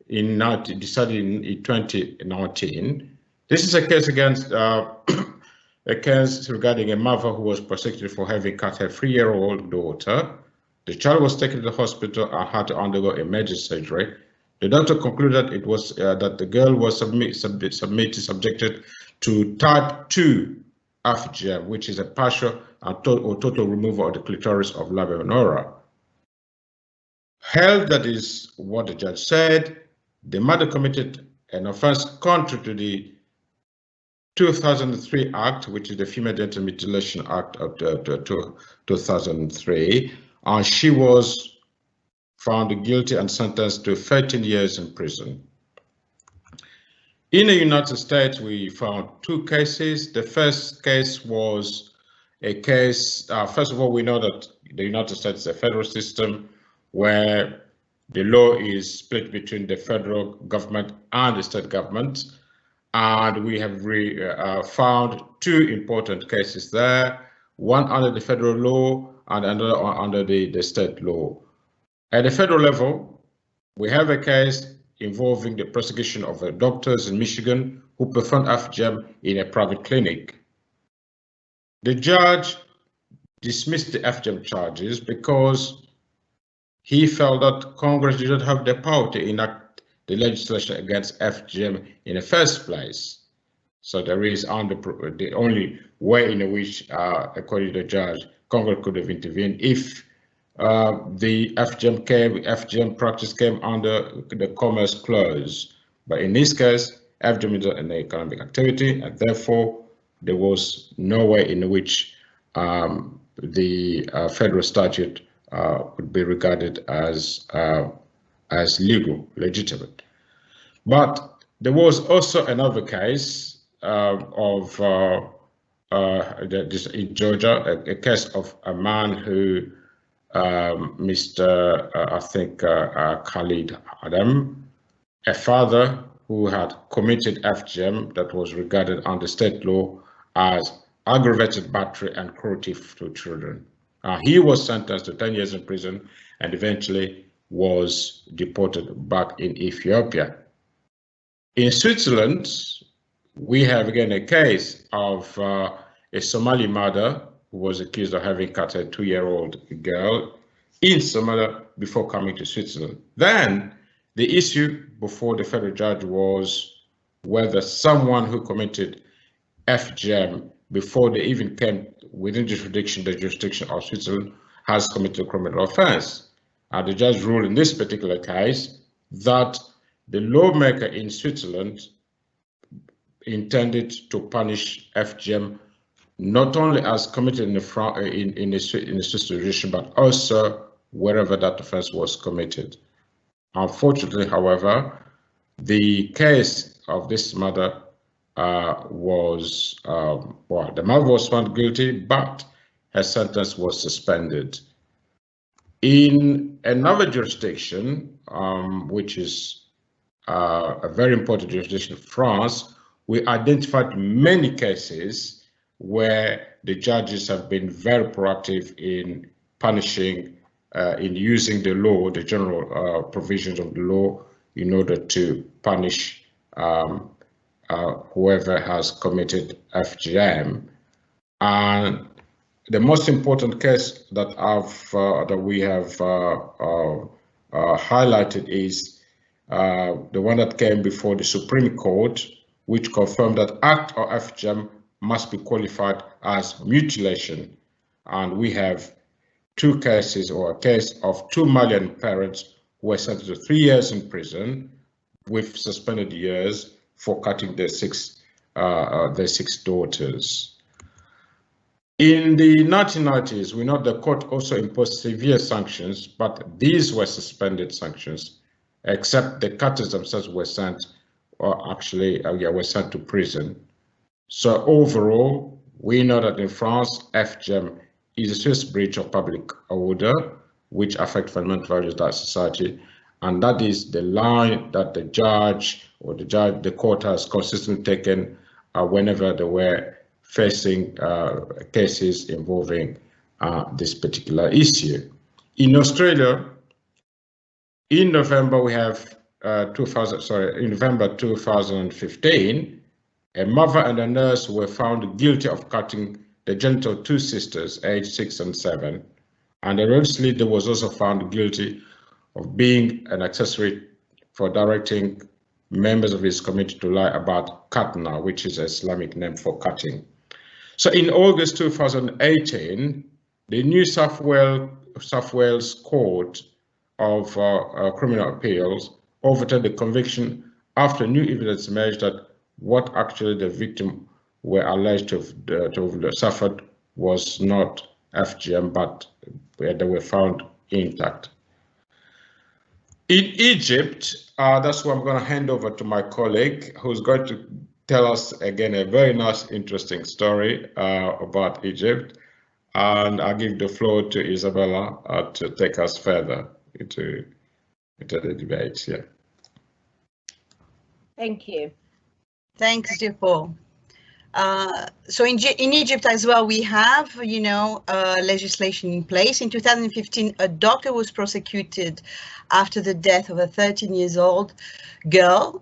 decided in 2019. This is a case against a case regarding a mother who was prosecuted for having cut her 3-year-old daughter. The child was taken to the hospital and had to undergo a major surgery. The doctor concluded it was that the girl was subjected to type 2 FGM, which is a partial or total removal of the clitoris of labia minora. Held, that is what the judge said, the mother committed an offense contrary to the 2003 Act, which is the Female Genital Mutilation Act of 2003, and she was found guilty and sentenced to 13 years in prison. In the United States, we found 2 cases. The first case was a case, first of all, we know that the United States is a federal system where the law is split between the federal government and the state government. And we have found 2 important cases there, one under the federal law and another under the state law. At the federal level, we have a case involving the prosecution of doctors in Michigan who performed FGM in a private clinic. The judge dismissed the FGM charges because he felt that Congress did not have the power to enact the legislation against FGM in the first place. So there is the only way in which, according to the judge, Congress could have intervened if the FGM practice came under the Commerce Clause. But in this case, FGM is an economic activity, and therefore there was no way in which the federal statute would be regarded as legal, legitimate. But there was also another case in Georgia, a case of a man who, Mr. Khalid Adam, a father who had committed FGM that was regarded under state law as aggravated battery and cruelty to children. He was sentenced to 10 years in prison and eventually was deported back in Ethiopia. In Switzerland, we have again a case of a Somali mother who was accused of having cut a 2-year-old girl in Somalia before coming to Switzerland. Then the issue before the federal judge was whether someone who committed FGM before they even came within the jurisdiction of Switzerland has committed a criminal offense. And the judge ruled in this particular case that the lawmaker in Switzerland intended to punish FGM not only as committed in the Swiss jurisdiction, but also wherever that offense was committed. Unfortunately, however, the case of this mother the mother was found guilty, but her sentence was suspended. In another jurisdiction, which is a very important jurisdiction, France, we identified many cases where the judges have been very proactive in punishing, in using the law, the general provisions of the law, in order to punish whoever has committed FGM. And the most important case that we have highlighted is the one that came before the Supreme Court, which confirmed that act or FGM must be qualified as mutilation. And we have two cases, or a case of 2 Malian parents who were sentenced to 3 years in prison with suspended years for cutting their six daughters. In the 1990s, we know the court also imposed severe sanctions, but these were suspended sanctions, except the cutters themselves were sent, were sent to prison. So overall, we know that in France, FGM is a serious breach of public order, which affects fundamental values of that society, and that is the line that the court has consistently taken whenever they were facing cases involving this particular issue. In Australia, in November in November 2015, a mother and a nurse were found guilty of cutting the genital of 2 sisters, aged 6 and 7, and the arrest leader was also found guilty of being an accessory for directing members of his community to lie about katna, which is an Islamic name for cutting. So in August 2018, the New South Wales Court of Criminal Appeals overturned the conviction after new evidence emerged that what actually the victim were alleged to have suffered was not FGM, but they were found intact. In Egypt, that's what I'm going to hand over to my colleague, who's going to tell us again a very nice, interesting story about Egypt. And I'll give the floor to Isabella to take us further into the debate. Yeah. Thank you. Thanks, dear Paul. So in Egypt as well, we have, you know, legislation in place. In 2015, a doctor was prosecuted after the death of a 13-year-old girl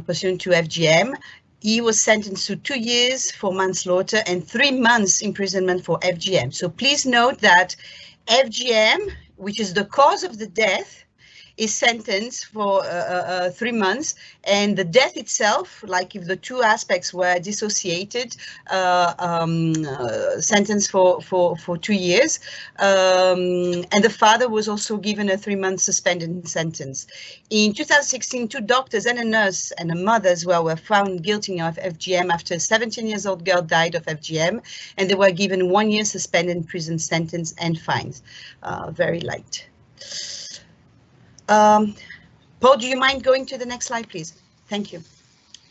pursuant to FGM. He was sentenced to 2 years for manslaughter and 3 months imprisonment for FGM. So please note that FGM, which is the cause of the death, is sentenced for 3 months, and the death itself, like if the two aspects were dissociated, sentenced for 2 years, and the father was also given a 3-month suspended sentence. In 2016, 2 doctors and a nurse and a mother as well were found guilty of FGM after a 17-year-old girl died of FGM, and they were given 1 year suspended prison sentence and fines. Very light. Paul, do you mind going to the next slide, please? Thank you.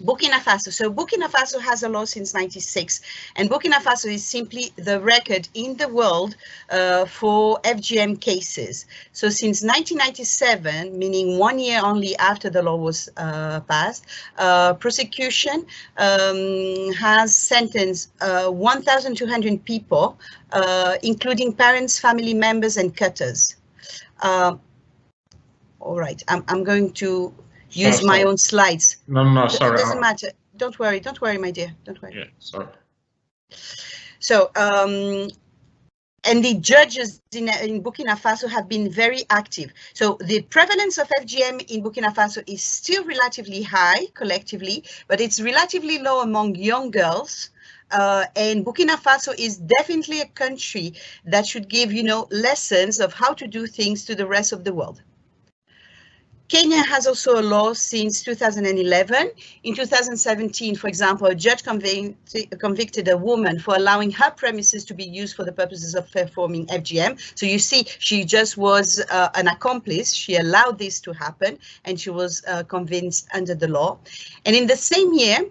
Burkina Faso. So Burkina Faso has a law since '96, and Burkina Faso is simply the record in the world for FGM cases. So since 1997, meaning 1 year only after the law was passed, prosecution has sentenced 1,200 people, including parents, family members, and cutters. All right, I'm going to use my own slides. No, sorry. It doesn't matter. Don't worry, my dear. Don't worry. Yeah, sorry. So, and the judges in Burkina Faso have been very active. So the prevalence of FGM in Burkina Faso is still relatively high collectively, but it's relatively low among young girls. And Burkina Faso is definitely a country that should give, you know, lessons of how to do things to the rest of the world. Kenya has also a law since 2011. In 2017, for example, a judge convicted a woman for allowing her premises to be used for the purposes of performing FGM. So you see, she just was an accomplice. She allowed this to happen, and she was convinced under the law. And in the same year,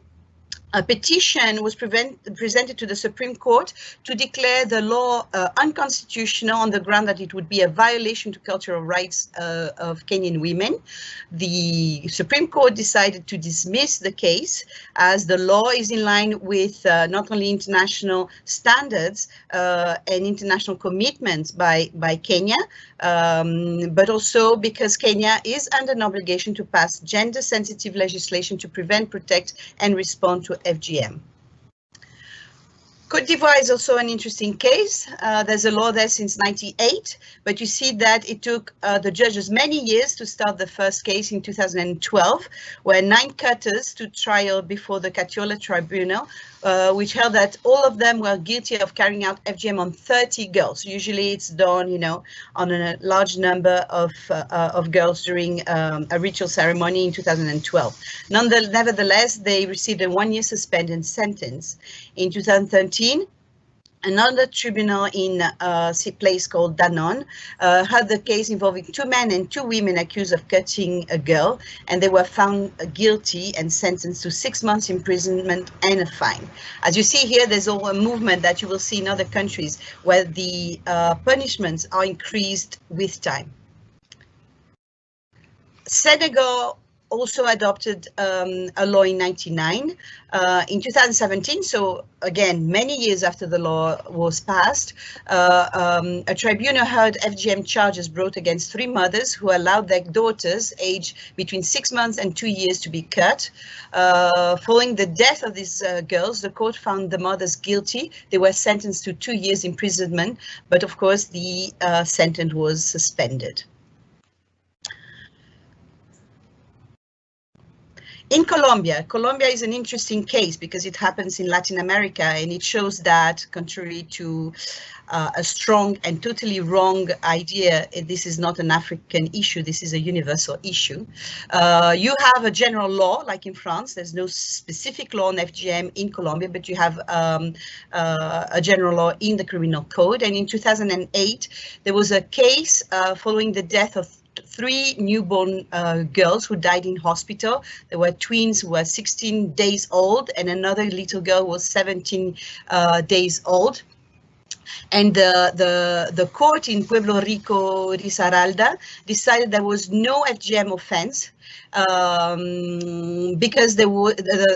a petition was presented to the Supreme Court to declare the law unconstitutional on the ground that it would be a violation to cultural rights of Kenyan women. The Supreme Court decided to dismiss the case as the law is in line with not only international standards and international commitments by Kenya, but also because Kenya is under an obligation to pass gender-sensitive legislation to prevent, protect, and respond to FGM. Côte d'Ivoire is also an interesting case. There's a law there since '98, but you see that it took the judges many years to start the first case in 2012, where 9 cutters stood trial before the Katiola Tribunal, which held that all of them were guilty of carrying out FGM on 30 girls. Usually it's done, you know, on a large number of girls during a ritual ceremony in 2012. Nevertheless, they received a 1 year suspended sentence. In 2013, another tribunal in a place called Danone heard the case involving 2 men and 2 women accused of cutting a girl, and they were found guilty and sentenced to 6 months imprisonment and a fine. As you see here, there's a movement that you will see in other countries where the punishments are increased with time. Senegal also adopted a law in '99. In 2017, so again, many years after the law was passed, a tribunal heard FGM charges brought against 3 mothers who allowed their daughters aged between 6 months and 2 years to be cut. Following the death of these girls, the court found the mothers guilty. They were sentenced to 2 years imprisonment, but of course the sentence was suspended. In Colombia is an interesting case because it happens in Latin America, and it shows that, contrary to a strong and totally wrong idea, this is not an African issue, this is a universal issue. You have a general law, like in France. There's no specific law on FGM in Colombia, but you have a general law in the criminal code. And in 2008, there was a case following the death of 3 newborn girls who died in hospital. There were twins who were 16 days old, and another little girl was 17 days old. And the court in Pueblo Rico, Risaralda, decided there was no FGM offense because the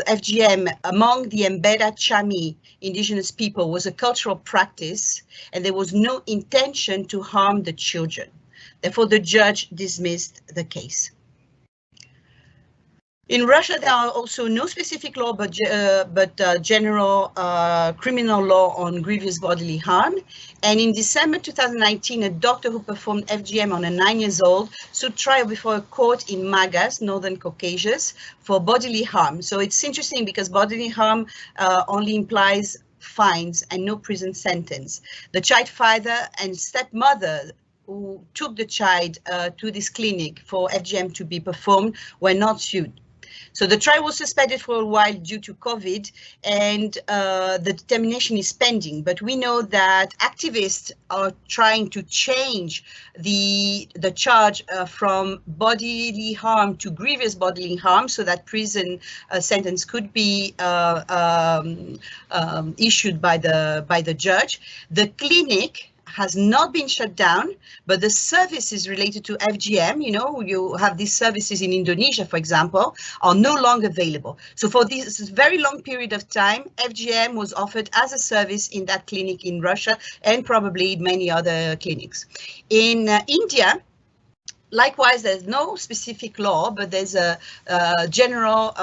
FGM among the Mbera Chami indigenous people was a cultural practice, and there was no intention to harm the children. Therefore, the judge dismissed the case. In Russia, there are also no specific law, but general criminal law on grievous bodily harm. And in December 2019, a doctor who performed FGM on a 9-year-old stood trial before a court in Magas, Northern Caucasus, for bodily harm. So it's interesting because bodily harm only implies fines and no prison sentence. The child father and stepmother who took the child to this clinic for FGM to be performed were not sued. So the trial was suspended for a while due to COVID, and the determination is pending. But we know that activists are trying to change the charge from bodily harm to grievous bodily harm, so that prison sentence could be issued by the judge. The clinic has not been shut down, but the services related to FGM, you have these services in Indonesia, for example, are no longer available. So for this very long period of time, FGM was offered as a service in that clinic in Russia and probably many other clinics. In India, likewise, there's no specific law, but there's a general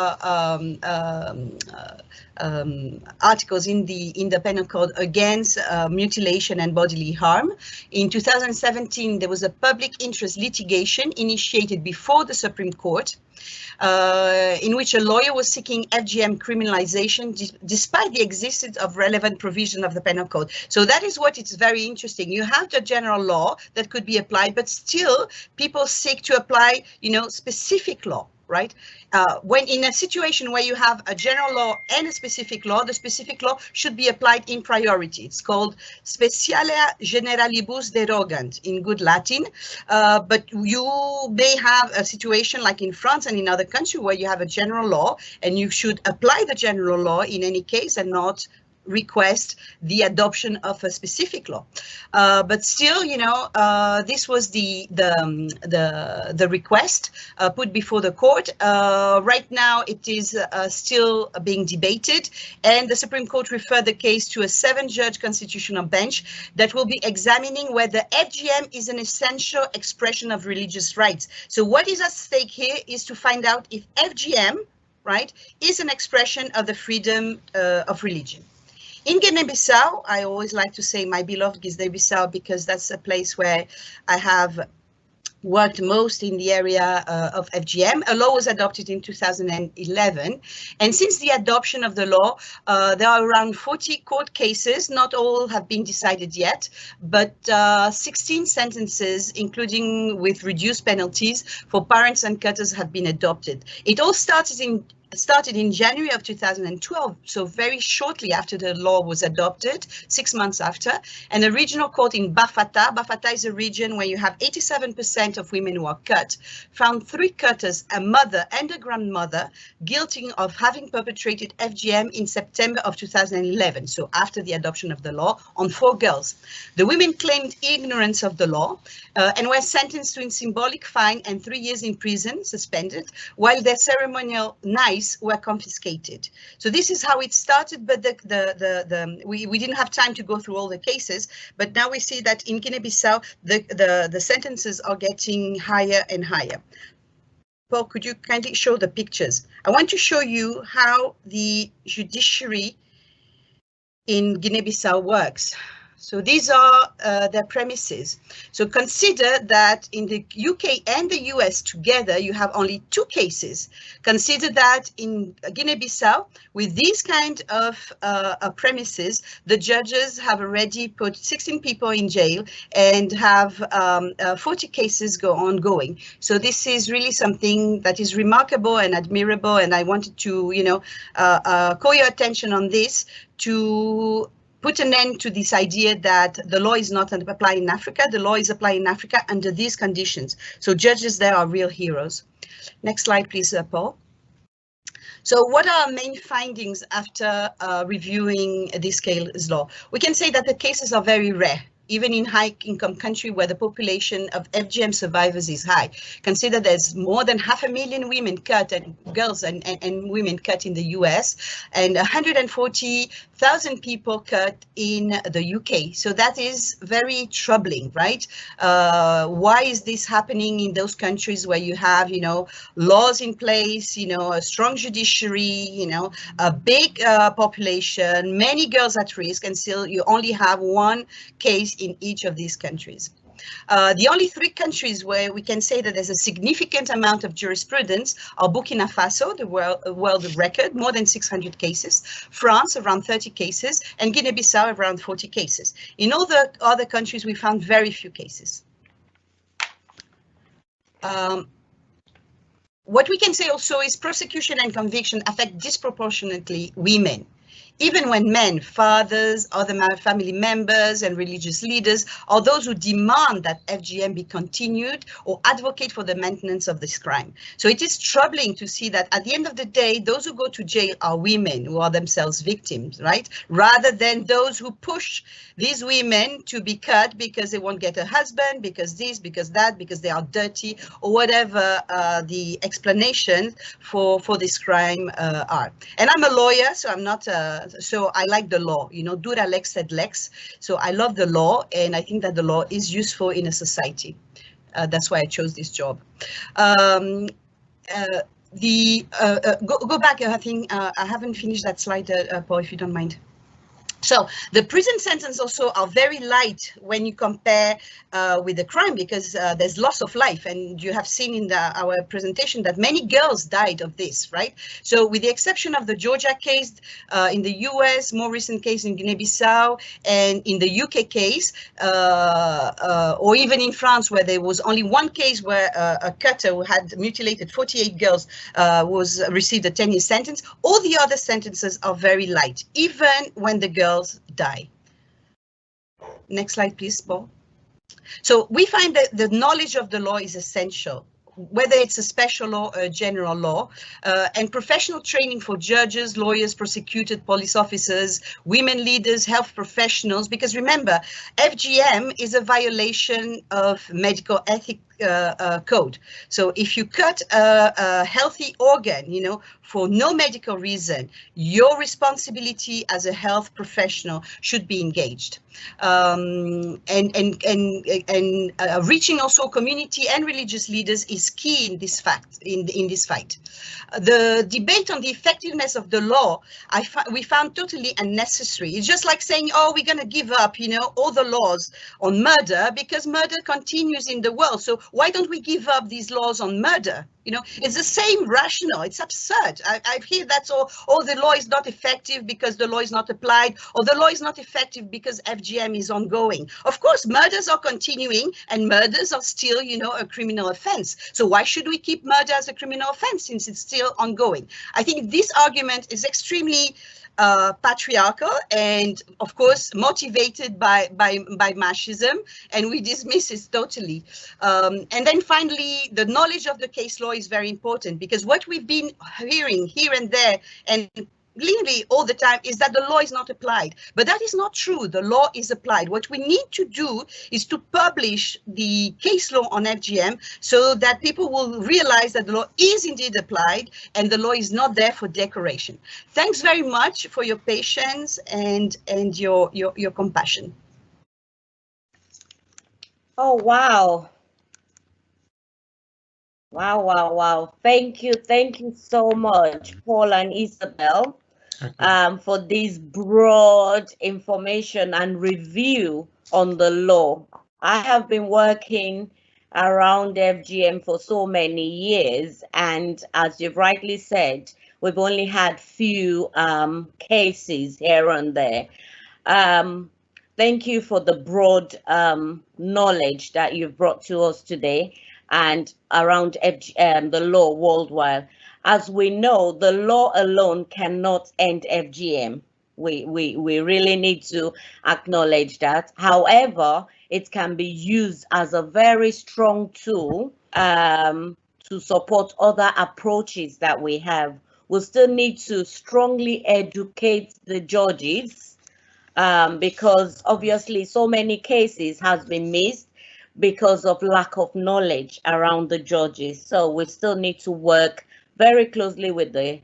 articles in the penal code against mutilation and bodily harm. In 2017, there was a public interest litigation initiated before the Supreme Court, in which a lawyer was seeking FGM criminalization despite the existence of relevant provision of the penal code. So that is what is very interesting. You have the general law that could be applied, but still people seek to apply, specific law, right? When in a situation where you have a general law and a specific law, the specific law should be applied in priority. It's called specialia generalibus derogant in good Latin, but you may have a situation like in France and in other countries where you have a general law and you should apply the general law in any case and not request the adoption of a specific law. But still, this was the request put before the court. Right now, it is still being debated, and the Supreme Court referred the case to a 7-judge constitutional bench that will be examining whether FGM is an essential expression of religious rights. So what is at stake here is to find out if FGM, right, is an expression of the freedom of religion. In Guinea-Bissau, I always like to say my beloved Guinea-Bissau because that's a place where I have worked most in the area of FGM. A law was adopted in 2011, and since the adoption of the law, there are around 40 court cases. Not all have been decided yet, but 16 sentences, including with reduced penalties for parents and cutters, have been adopted. It all started in January of 2012, so very shortly after the law was adopted, 6 months after, and a regional court in Bafata. Bafata is a region where you have 87% of women who are cut, found 3 cutters, a mother and a grandmother, guilty of having perpetrated FGM in September of 2011, so after the adoption of the law, on 4 girls. The women claimed ignorance of the law and were sentenced to a symbolic fine and 3 years in prison, suspended, while their ceremonial knives were confiscated. So this is how it started, but we didn't have time to go through all the cases, but now we see that in Guinea-Bissau, the sentences are getting higher and higher. Paul, could you kindly show the pictures? I want to show you how the judiciary in Guinea-Bissau works. So these are their premises. So consider that in the UK and the US together, you have only 2 cases. Consider that in Guinea-Bissau, with these kind of premises, the judges have already put 16 people in jail and have 40 cases ongoing. So this is really something that is remarkable and admirable. And I wanted to, call your attention on this to put an end to this idea that the law is not applied in Africa. The law is applied in Africa under these conditions. So judges there are real heroes. Next slide, please, Paul. So what are our main findings after reviewing this case law? We can say that the cases are very rare, even in high-income country where the population of FGM survivors is high. Consider there's more than 500,000 women cut, and girls and women cut in the US, and 140,000 people cut in the UK. So that is very troubling, right? Why is this happening in those countries where you have, you know, laws in place, you know, a strong judiciary, you know, a big population, many girls at risk, and still you only have one case in each of these countries. The only 3 countries where we can say that there's a significant amount of jurisprudence are Burkina Faso, the world record, more than 600 cases, France, around 30 cases, and Guinea-Bissau, around 40 cases. In all the other countries, we found very few cases. What we can say also is prosecution and conviction affect disproportionately women. Even when men, fathers, other family members and religious leaders are those who demand that FGM be continued or advocate for the maintenance of this crime. So it is troubling to see that at the end of the day, those who go to jail are women who are themselves victims, right? Rather than those who push these women to be cut because they won't get a husband, because this, because that, because they are dirty, or whatever the explanation for this crime are. And I'm a lawyer, so I'm not so I like the law, you know, dura lex sed lex. So I love the law, and I think that the law is useful in a society. That's why I chose this job. Go back, I think I haven't finished that slide, Paul, if you don't mind. So the prison sentences also are very light when you compare with the crime, because there's loss of life, and you have seen in our presentation that many girls died of this, right? So with the exception of the Georgia case in the US, more recent case in Guinea-Bissau, and in the UK case, or even in France, where there was only one case where a cutter who had mutilated 48 girls received a 10-year sentence, all the other sentences are very light, even when the girls die. Next slide, please, Paul. So we find that the knowledge of the law is essential, whether it's a special law or a general law, and professional training for judges, lawyers, prosecutors, police officers, women leaders, health professionals, because remember, FGM is a violation of medical ethics code. So if you cut a healthy organ, you know, for no medical reason, your responsibility as a health professional should be engaged. Reaching also community and religious leaders is key in this this fight. The debate on the effectiveness of the law, we found totally unnecessary. It's just like saying, oh, we're going to give up, you know, all the laws on murder because murder continues in the world. So why don't we give up these laws on murder? You know, it's the same rationale. It's absurd. I've heard that, oh, the law is not effective because the law is not applied, or the law is not effective because FGM is ongoing. Of course, murders are continuing, and murders are still, you know, a criminal offense. So why should we keep murder as a criminal offense since it's still ongoing? I think this argument is extremely patriarchal and, of course, motivated by machism, and we dismiss it totally. And then finally, the knowledge of the case law is very important, because what we've been hearing here and there and literally all the time is that the law is not applied, but that is not true. The law is applied. What we need to do is to publish the case law on FGM so that people will realize that the law is indeed applied and the law is not there for decoration. Thanks very much for your patience and your compassion. Oh, wow. Wow. Thank you so much, Paul and Isabel, for this broad information and review on the law. I have been working around FGM for so many years, and as you've rightly said, we've only had few cases here and there. Thank you for the broad knowledge that you've brought to us today and around the law worldwide. As we know, the law alone cannot end FGM. We really need to acknowledge that. However, it can be used as a very strong tool to support other approaches that we have we still need to strongly educate the judges, because obviously so many cases has been missed because of lack of knowledge around the judges. So we still need to work very closely with the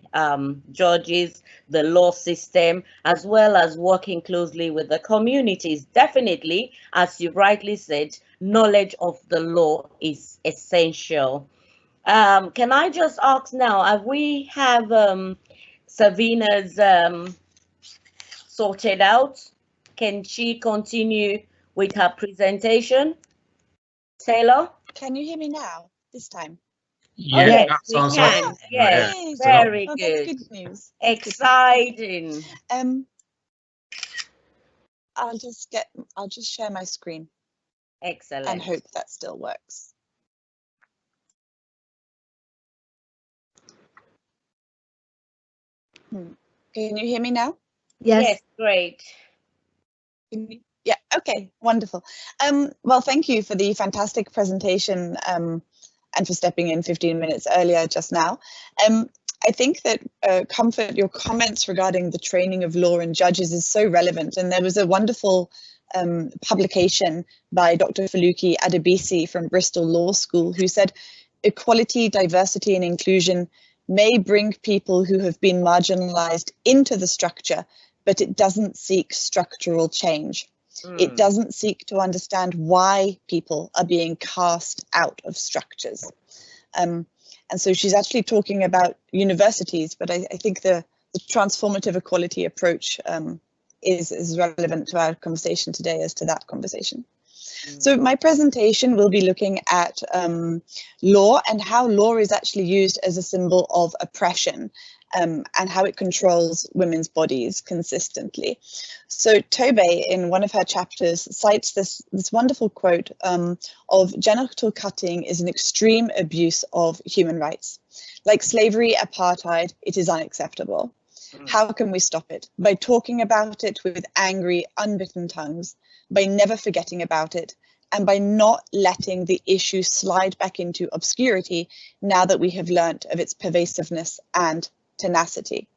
judges, the law system, as well as working closely with the communities. Definitely, as you rightly said, knowledge of the law is essential. Can I just ask now, have Severyna's sorted out? Can she continue with her presentation? Taylor? Can you hear me now, this time? Yeah, Yes, that we sounds can. like Yes, Amazing. very Oh, good. that's good news. Exciting. I'll just share my screen Excellent. and hope that still works. Can you hear me now? Yes. Great. Yeah, okay, wonderful. Well, thank you for the fantastic presentation and for stepping in 15 minutes earlier just now. I think that, Comfort, your comments regarding the training of law and judges is so relevant. And there was a wonderful publication by Dr. Faluki Adebisi from Bristol Law School, who said, equality, diversity and inclusion may bring people who have been marginalized into the structure, but it doesn't seek structural change. It doesn't seek to understand why people are being cast out of structures. And so she's actually talking about universities, but I think the transformative equality approach is relevant to our conversation today as to that conversation. So my presentation will be looking at law and how law is actually used as a symbol of oppression and how it controls women's bodies consistently. So Tobe, in one of her chapters, cites this wonderful quote of genital cutting is an extreme abuse of human rights. Like slavery, apartheid, it is unacceptable. How can we stop it? By talking about it with angry, unbitten tongues, by never forgetting about it, and by not letting the issue slide back into obscurity now that we have learnt of its pervasiveness and tenacity.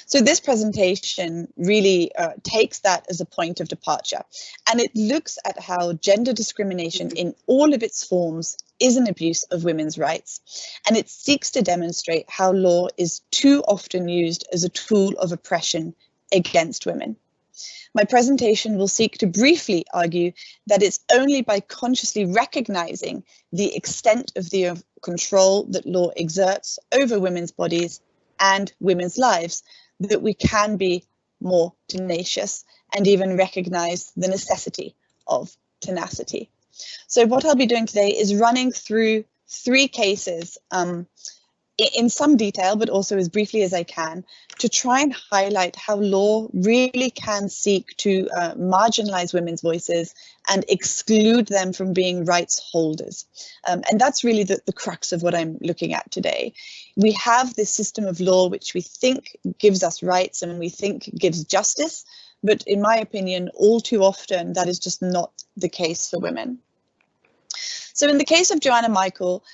So this presentation really takes that as a point of departure, and it looks at how gender discrimination in all of its forms is an abuse of women's rights, and it seeks to demonstrate how law is too often used as a tool of oppression against women. My presentation will seek to briefly argue that it's only by consciously recognizing the extent of the control that law exerts over women's bodies and women's lives that we can be more tenacious and even recognize the necessity of tenacity. So what I'll be doing today is running through 3 cases in some detail, but also as briefly as I can, to try and highlight how law really can seek to marginalize women's voices and exclude them from being rights holders. And that's really the crux of what I'm looking at today. We have this system of law which we think gives us rights and we think gives justice, but in my opinion, all too often that is just not the case for women. So in the case of Joanna Michael,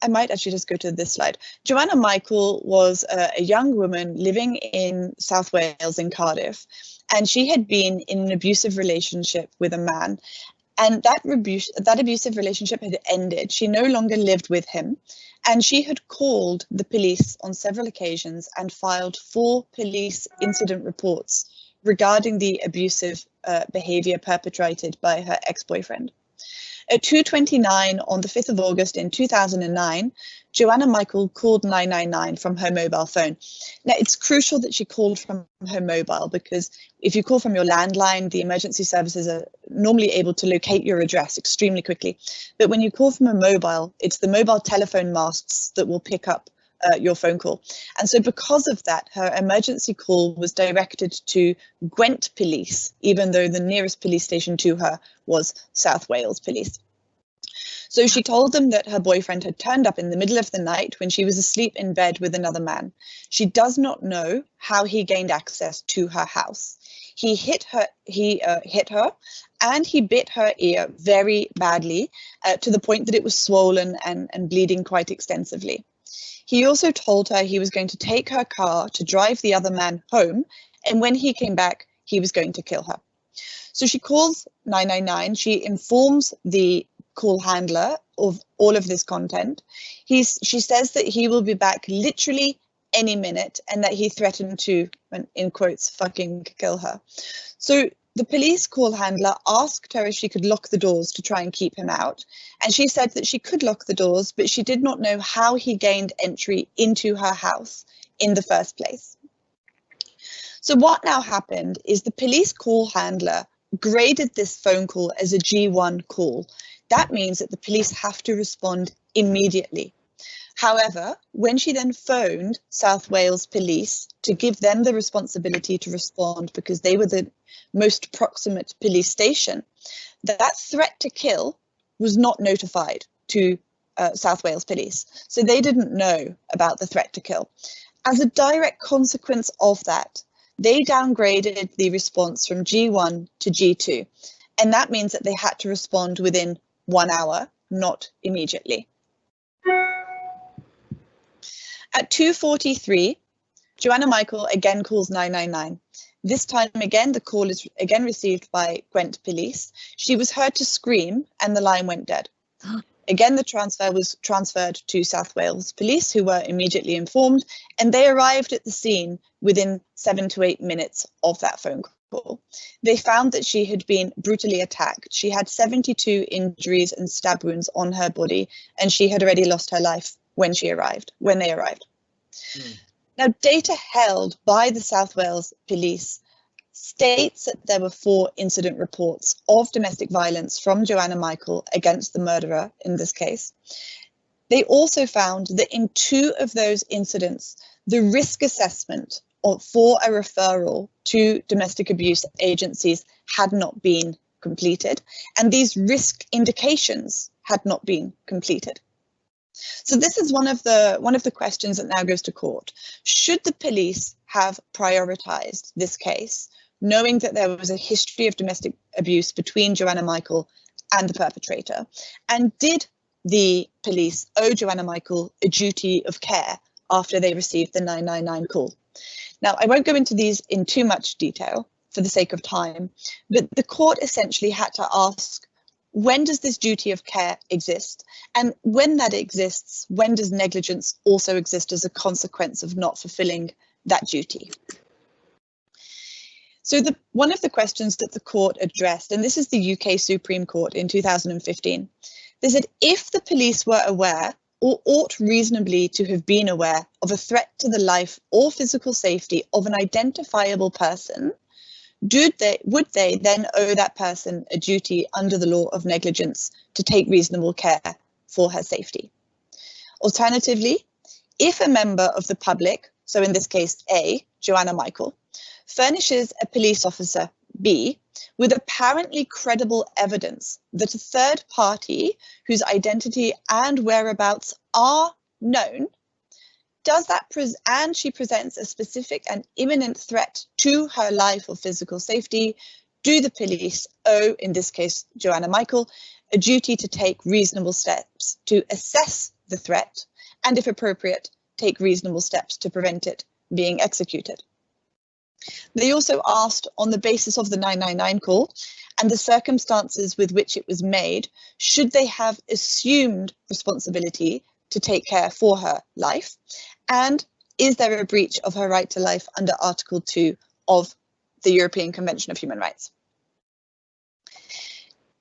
I might actually just go to this slide. Joanna Michael was a young woman living in South Wales in Cardiff, and she had been in an abusive relationship with a man, and that abusive relationship had ended. She no longer lived with him, and she had called the police on several occasions and filed 4 police incident reports regarding the abusive behaviour perpetrated by her ex-boyfriend. At 2:29 on the 5th of August in 2009, Joanna Michael called 999 from her mobile phone. Now, it's crucial that she called from her mobile because if you call from your landline, the emergency services are normally able to locate your address extremely quickly. But when you call from a mobile, it's the mobile telephone masts that will pick up your phone call. And so because of that, her emergency call was directed to Gwent Police, even though the nearest police station to her was South Wales Police. So she told them that her boyfriend had turned up in the middle of the night when she was asleep in bed with another man. She does not know how he gained access to her house. He hit her, and he bit her ear very badly to the point that it was swollen and bleeding quite extensively. He also told her he was going to take her car to drive the other man home, and when he came back, he was going to kill her. So she calls 999. She informs the call handler of all of this content. She says that he will be back literally any minute and that he threatened to, in quotes, fucking kill her. So the police call handler asked her if she could lock the doors to try and keep him out. And she said that she could lock the doors, but she did not know how he gained entry into her house in the first place. So what now happened is the police call handler graded this phone call as a G1 call. That means that the police have to respond immediately. However, when she then phoned South Wales Police to give them the responsibility to respond because they were the most proximate police station, that threat to kill was not notified to South Wales Police. So they didn't know about the threat to kill. As a direct consequence of that, they downgraded the response from G1 to G2. And that means that they had to respond within 1 hour, not immediately. At 2:43, Joanna Michael again calls 999. This time again, the call is again received by Gwent Police. She was heard to scream and the line went dead. Again, the transfer was transferred to South Wales Police, who were immediately informed, and they arrived at the scene within 7 to 8 minutes of that phone call. They found that she had been brutally attacked. She had 72 injuries and stab wounds on her body, and she had already lost her life when they arrived. Now, data held by the South Wales Police states that there were 4 incident reports of domestic violence from Joanna Michael against the murderer in this case. They also found that in 2 of those incidents, the risk assessment for a referral to domestic abuse agencies had not been completed, and these risk indications had not been completed. So this is one of the questions that now goes to court. Should the police have prioritized this case, knowing that there was a history of domestic abuse between Joanna Michael and the perpetrator? And did the police owe Joanna Michael a duty of care after they received the 999 call? Now, I won't go into these in too much detail for the sake of time, but the court essentially had to ask, when does this duty of care exist? And when that exists, when does negligence also exist as a consequence of not fulfilling that duty? So one of the questions that the court addressed, and this is the UK Supreme Court in 2015, they said if the police were aware or ought reasonably to have been aware of a threat to the life or physical safety of an identifiable person, would they then owe that person a duty under the law of negligence to take reasonable care for her safety? Alternatively, if a member of the public, so in this case A, Joanna Michael, furnishes a police officer B with apparently credible evidence that a third party whose identity and whereabouts are known, and she presents a specific and imminent threat to her life or physical safety, do the police owe, in this case, Joanna Michael, a duty to take reasonable steps to assess the threat and, if appropriate, take reasonable steps to prevent it being executed? They also asked, on the basis of the 999 call and the circumstances with which it was made, should they have assumed responsibility to take care for her life? And is there a breach of her right to life under Article 2 of the European Convention of Human Rights?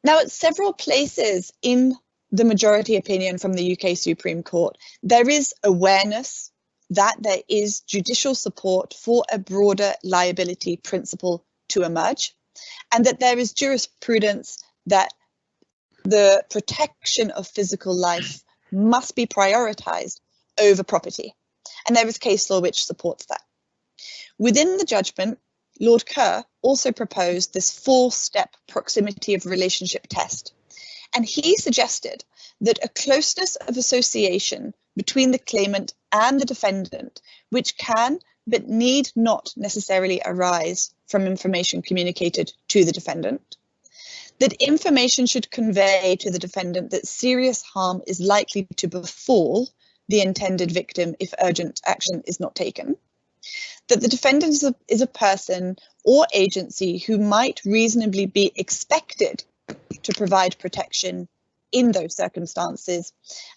Now, at several places in the majority opinion from the UK Supreme Court, there is awareness that there is judicial support for a broader liability principle to emerge, and that there is jurisprudence that the protection of physical life must be prioritized over property. And there is case law which supports that. Within the judgment, Lord Kerr also proposed this 4-step proximity of relationship test. And he suggested that a closeness of association between the claimant and the defendant, which can but need not necessarily arise from information communicated to the defendant, that information should convey to the defendant that serious harm is likely to befall the intended victim if urgent action is not taken, that the defendant is a person or agency who might reasonably be expected to provide protection in those circumstances,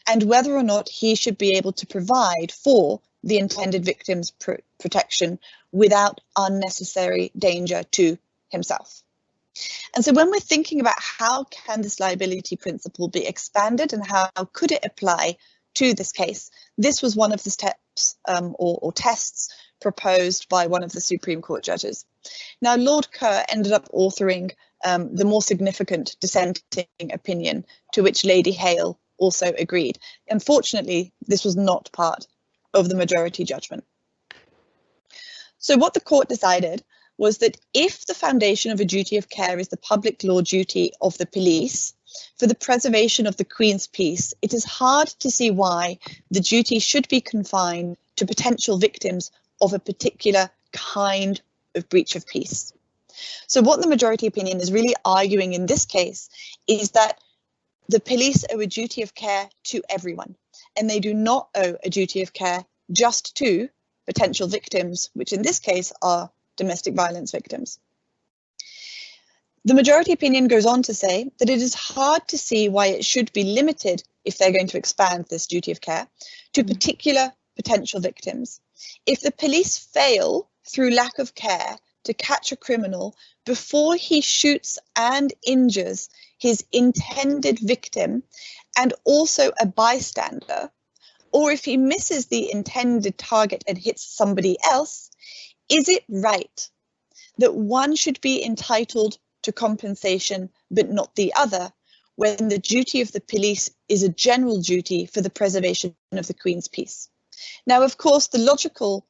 and whether or not he should be able to provide for the intended victim's protection without unnecessary danger to himself. And so when we're thinking about how can this liability principle be expanded and how could it apply to this case, this was one of the steps or tests proposed by one of the Supreme Court judges. Now, Lord Kerr ended up authoring the more significant dissenting opinion, to which Lady Hale also agreed. Unfortunately, this was not part of the majority judgment. So what the court decided was that if the foundation of a duty of care is the public law duty of the police for the preservation of the Queen's peace, it is hard to see why the duty should be confined to potential victims of a particular kind of breach of peace. So what the majority opinion is really arguing in this case is that the police owe a duty of care to everyone, and they do not owe a duty of care just to potential victims, which in this case are domestic violence victims. The majority opinion goes on to say that it is hard to see why it should be limited, if they're going to expand this duty of care, to particular potential victims. If the police fail through lack of care to catch a criminal before he shoots and injures his intended victim and also a bystander, or if he misses the intended target and hits somebody else, is it right that one should be entitled to compensation but not the other, when the duty of the police is a general duty for the preservation of the Queen's peace? Now, of course, the logical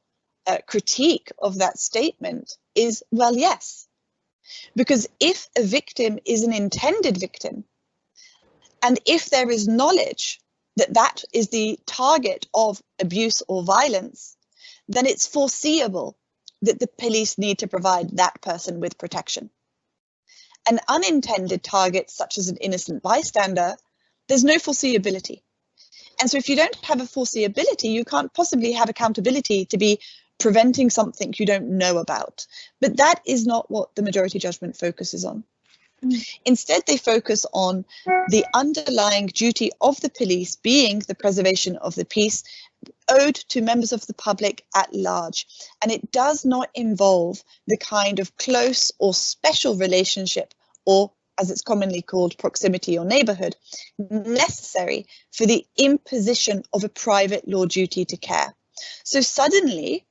critique of that statement is, well, yes, because if a victim is an intended victim, and if there is knowledge that that is the target of abuse or violence, then it's foreseeable that the police need to provide that person with protection. An unintended target, such as an innocent bystander, there's no foreseeability. And so if you don't have a foreseeability, you can't possibly have accountability to be preventing something you don't know about. But that is not what the majority judgment focuses on. Instead, they focus on the underlying duty of the police being the preservation of the peace owed to members of the public at large. And it does not involve the kind of close or special relationship, or as it's commonly called, proximity or neighbourhood, necessary for the imposition of a private law duty to care. So suddenly,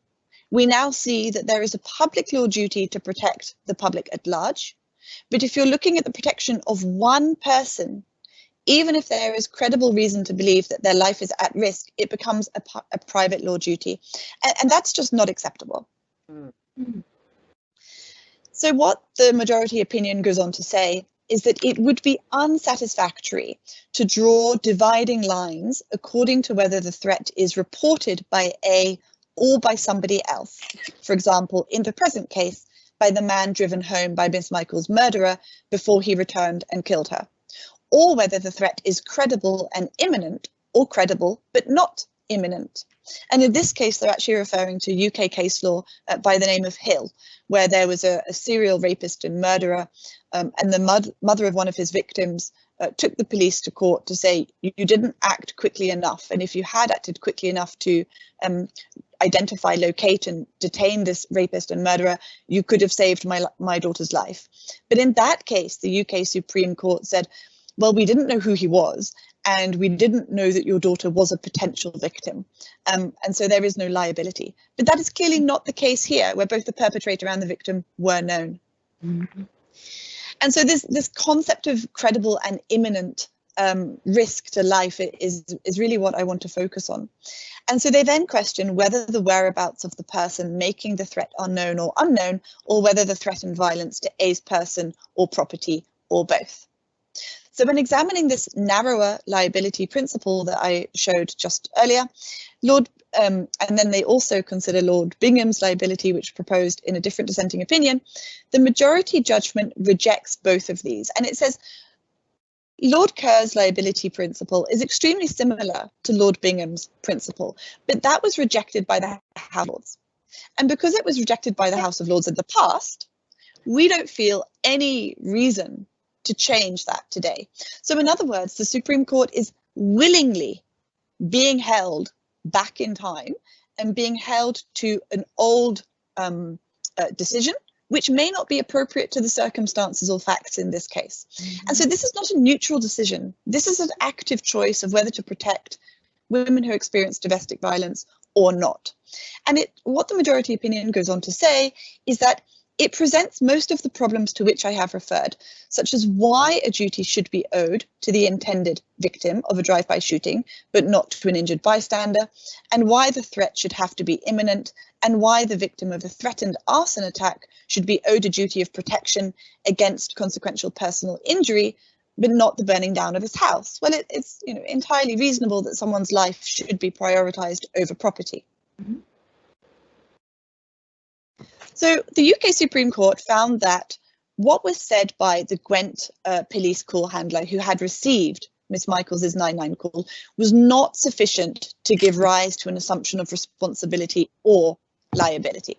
we now see that there is a public law duty to protect the public at large. But if you're looking at the protection of one person, even if there is credible reason to believe that their life is at risk, it becomes a private law duty. And that's just not acceptable. So what the majority opinion goes on to say is that it would be unsatisfactory to draw dividing lines according to whether the threat is reported by A or by somebody else. For example, in the present case, by the man driven home by Miss Michael's murderer before he returned and killed her, or whether the threat is credible and imminent, or credible but not imminent. And in this case, they're actually referring to UK case law by the name of Hill, where there was a serial rapist and murderer, and the mother of one of his victims took the police to court to say, you didn't act quickly enough. And if you had acted quickly enough to identify, locate and detain this rapist and murderer, you could have saved my daughter's life. But in that case, the UK Supreme Court said, well, we didn't know who he was, and we didn't know that your daughter was a potential victim. And so there is no liability. But that is clearly not the case here, where both the perpetrator and the victim were known. Mm-hmm. And so this concept of credible and imminent risk to life is really what I want to focus on. And so they then question whether the whereabouts of the person making the threat are known or unknown, or whether the threat and violence to A's person or property, or both. So when examining this narrower liability principle that I showed just earlier, and then they also consider Lord Bingham's liability, which proposed in a different dissenting opinion, the majority judgment rejects both of these. And it says, Lord Kerr's liability principle is extremely similar to Lord Bingham's principle, but that was rejected by the House of Lords. And because it was rejected by the House of Lords in the past, we don't feel any reason to change that today. So in other words, the Supreme Court is willingly being held back in time and being held to an old decision, which may not be appropriate to the circumstances or facts in this case. And so this is not a neutral decision. This is an active choice of whether to protect women who experience domestic violence or not. And what the majority opinion goes on to say is that it presents most of the problems to which I have referred, such as why a duty should be owed to the intended victim of a drive-by shooting, but not to an injured bystander, and why the threat should have to be imminent, and why the victim of a threatened arson attack should be owed a duty of protection against consequential personal injury, but not the burning down of his house. Well, it's entirely reasonable that someone's life should be prioritised over property. So the UK Supreme Court found that what was said by the Gwent police call handler who had received Miss Michaels' 999 call was not sufficient to give rise to an assumption of responsibility or liability.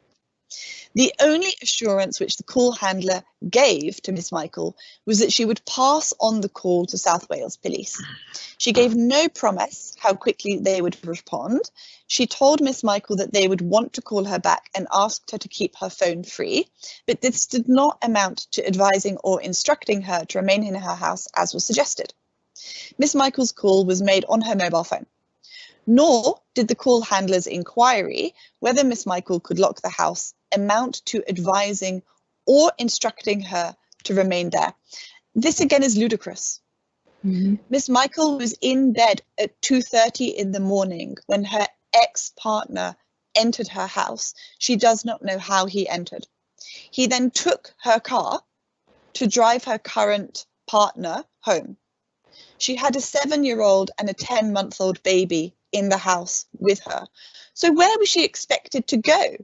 The only assurance which the call handler gave to Miss Michael was that she would pass on the call to South Wales Police. She gave no promise how quickly they would respond. She told Miss Michael that they would want to call her back and asked her to keep her phone free, but this did not amount to advising or instructing her to remain in her house as was suggested. Miss Michael's call was made on her mobile phone. Nor did the call handler's inquiry whether Miss Michael could lock the house amount to advising or instructing her to remain there. This again is ludicrous. Miss Michael was in bed at 2:30 in the morning when her ex-partner entered her house. She does not know how he entered. He then took her car to drive her current partner home. She had a 7-year-old and a 10-month-old baby in the house with her. So where was she expected to go?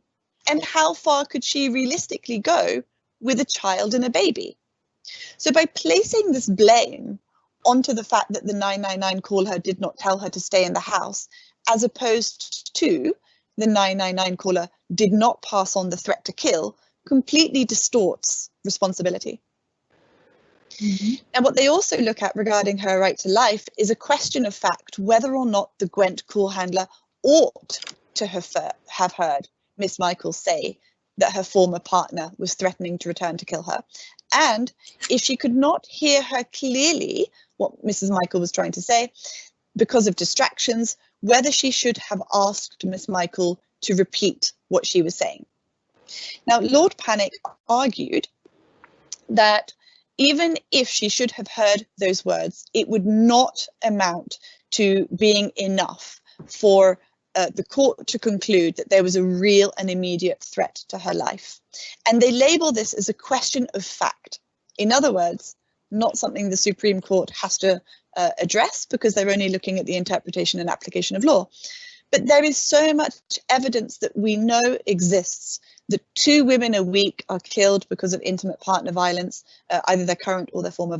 And how far could she realistically go with a child and a baby? So by placing this blame onto the fact that the 999 caller did not tell her to stay in the house, as opposed to the 999 caller did not pass on the threat to kill, completely distorts responsibility. And what they also look at regarding her right to life is a question of fact whether or not the Gwent call handler ought to have heard Miss Michael say that her former partner was threatening to return to kill her. And if she could not hear her clearly, what Mrs. Michael was trying to say, because of distractions, whether she should have asked Miss Michael to repeat what she was saying. Now, Lord Panic argued that even if she should have heard those words, it would not amount to being enough for the court to conclude that there was a real and immediate threat to her life. And they label this as a question of fact. In other words, not something the Supreme Court has to address because they're only looking at the interpretation and application of law. But there is so much evidence that we know exists that 2 women a week are killed because of intimate partner violence, either their current or their former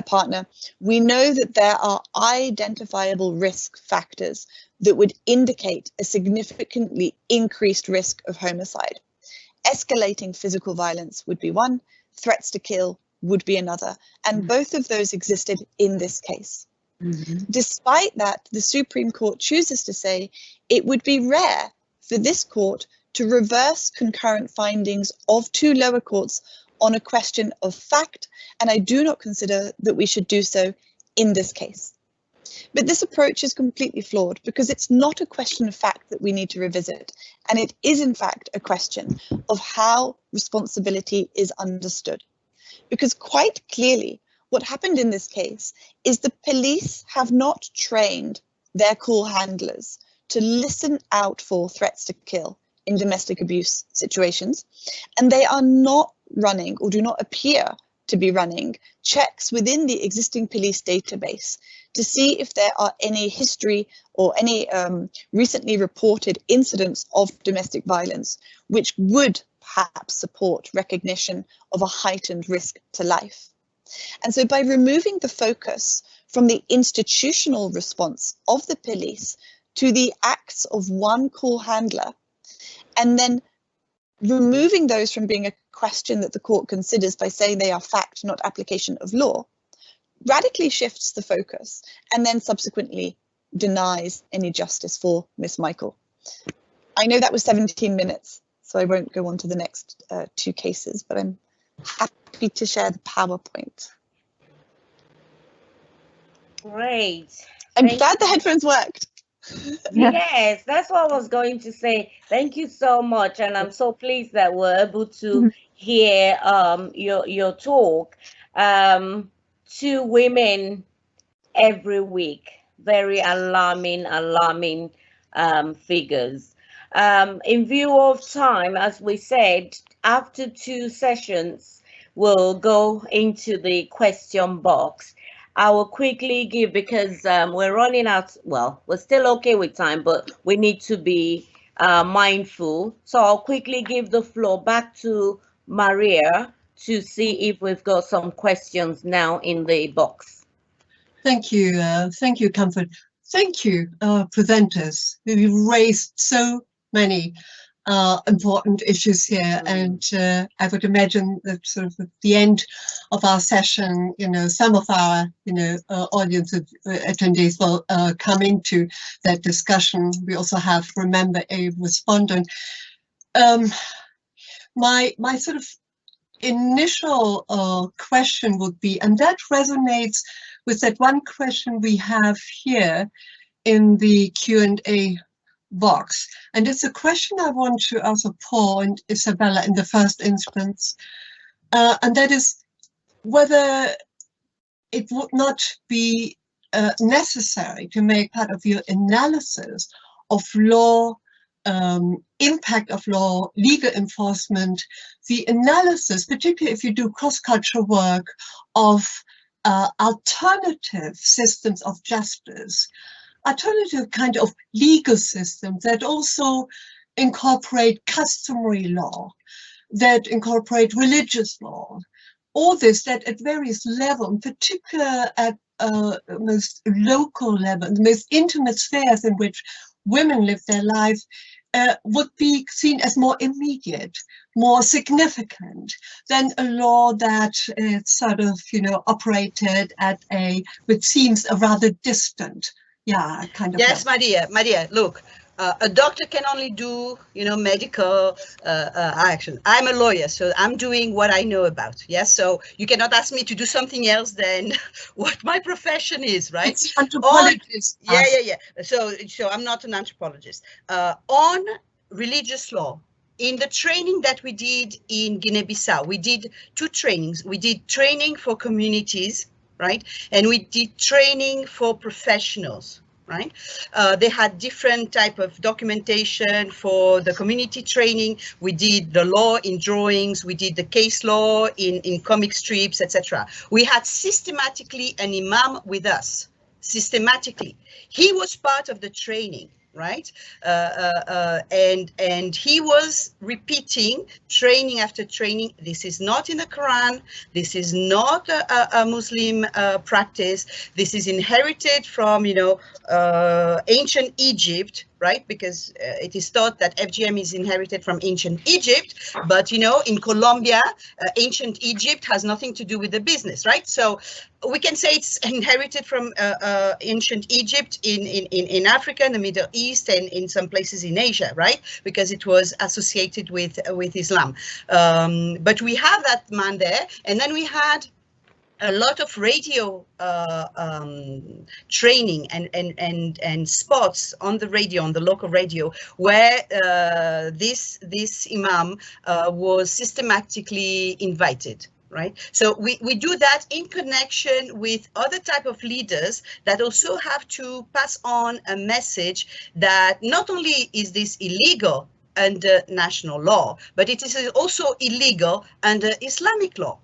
partner. We know that there are identifiable risk factors that would indicate a significantly increased risk of homicide. Escalating physical violence would be one, threats to kill would be another, and both of those existed in this case. Despite that, the Supreme Court chooses to say it would be rare for this court to reverse concurrent findings of 2 lower courts on a question of fact, and I do not consider that we should do so in this case. But this approach is completely flawed because it's not a question of fact that we need to revisit, and it is in fact a question of how responsibility is understood. Because quite clearly, what happened in this case is the police have not trained their call handlers to listen out for threats to kill in domestic abuse situations, and they are not running or do not appear to be running checks within the existing police database to see if there are any history or any recently reported incidents of domestic violence which would perhaps support recognition of a heightened risk to life. And so by removing the focus from the institutional response of the police to the acts of one call handler, and then removing those from being a question that the court considers by saying they are fact, not application of law, radically shifts the focus and then subsequently denies any justice for Miss Michael. I know that was 17 minutes, so I won't go on to the next two cases, but I'm happy to share the PowerPoint. Great. I'm glad the headphones worked. Yes, that's what I was going to say. Thank you so much, and I'm so pleased that we're able to hear your talk. 2 women every week, very alarming figures. In view of time, as we said, after 2 sessions, we'll go into the question box. I will quickly give, because we're running out, well, we're still okay with time, but we need to be mindful. So I'll quickly give the floor back to Maria to see if we've got some questions now in the box. Thank you, Comfort. Thank you, presenters. You've raised so many important issues here, and I would imagine that sort of at the end of our session, some of our audience attendees will come into that discussion. We also have, remember, a respondent. My sort of initial question would be, and that resonates with that one question we have here in the Q&A box, and it's a question I want to also Paul and Isabella in the first instance, and that is whether it would not be necessary to make part of your analysis of law, impact of law, legal enforcement, the analysis, particularly if you do cross-cultural work, of alternative systems of justice, alternative kind of legal systems that also incorporate customary law, that incorporate religious law, all this that at various levels, in particular at most local level, the most intimate spheres in which women live their lives, would be seen as more immediate, more significant than a law that sort of, operated at which seems a rather distant, kind of. Yes, Maria, look, a doctor can only do, medical action. I'm a lawyer, so I'm doing what I know about. Yes, so you cannot ask me to do something else than what my profession is, right? It's anthropologist. Yeah. So I'm not an anthropologist. On religious law, in the training that we did in Guinea-Bissau, we did 2 trainings. We did training for communities, right? And we did training for professionals, right? They had different type of documentation for the community training. We did the law in drawings. We did the case law in comic strips, etc. We had systematically an imam with us, systematically. He was part of the training, right? And he was repeating training after training. This is not in the Quran. This is not a Muslim practice. This is inherited from, ancient Egypt, right? Because it is thought that FGM is inherited from ancient Egypt, but in Colombia, ancient Egypt has nothing to do with the business, right? So we can say it's inherited from ancient Egypt in Africa, in the Middle East, and in some places in Asia, right? Because it was associated with Islam. But we have that man there, and then we had a lot of radio training and spots on the radio, on the local radio, where this imam was systematically invited. Right, so we do that in connection with other type of leaders that also have to pass on a message that not only is this illegal under national law, but it is also illegal under Islamic law.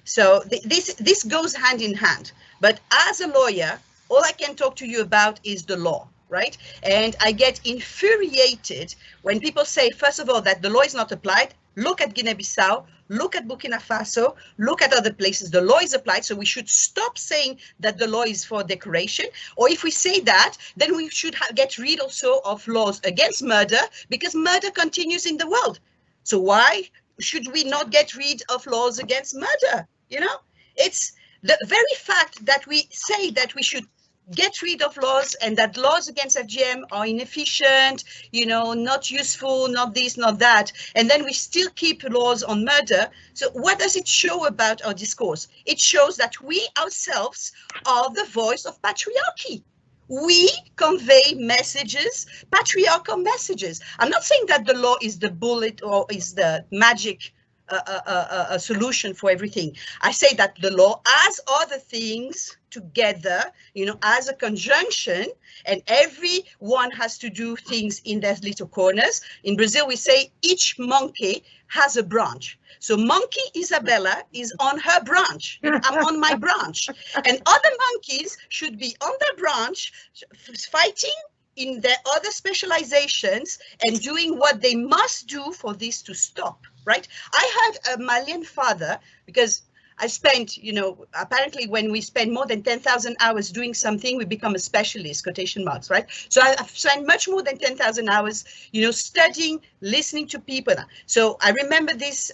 So this goes hand in hand. But as a lawyer, all I can talk to you about is the law, right? And I get infuriated when people say, first of all, that the law is not applied. look at Guinea-Bissau, look at Burkina Faso, look at other places. The law is applied, so we should stop saying that the law is for decoration. Or if we say that, then we should get rid also of laws against murder, because murder continues in the world. So why should we not get rid of laws against murder? You know, it's the very fact that we say that we should get rid of laws and that laws against FGM are inefficient, you know, not useful, not this, not that, and then we still keep laws on murder. So what does it show about our discourse? It shows that we ourselves are the voice of patriarchy. We convey messages, patriarchal messages. I'm not saying that the law is the bullet or is the magic a solution for everything. I say that the law, as other things together, you know, as a conjunction, and everyone has to do things in their little corners. In Brazil, we say each monkey has a branch. So monkey Isabella is on her branch. I'm on my branch. And other monkeys should be on their branch, fighting in their other specializations and doing what they must do for this to stop, right? I had a Malian father, because I spent, you know, apparently when we spend more than 10,000 hours doing something, we become a specialist, quotation marks, right? So I've spent much more than 10,000 hours, you know, studying, listening to people. So I remember this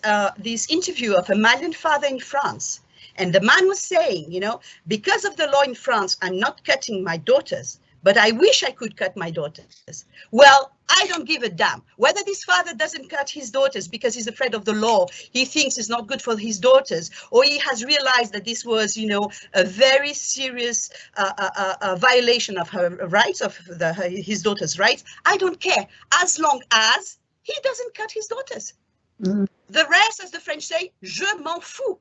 interview of a Malian father in France. And the man was saying, you know, because of the law in France, I'm not cutting my daughters, but I wish I could cut my daughters. Well, I don't give a damn whether this father doesn't cut his daughters because he's afraid of the law, he thinks it's not good for his daughters, or he has realized that this was, you know, a very serious violation of her rights, of his daughter's rights. I don't care, as long as he doesn't cut his daughters. Mm. The rest, as the French say, je m'en fous.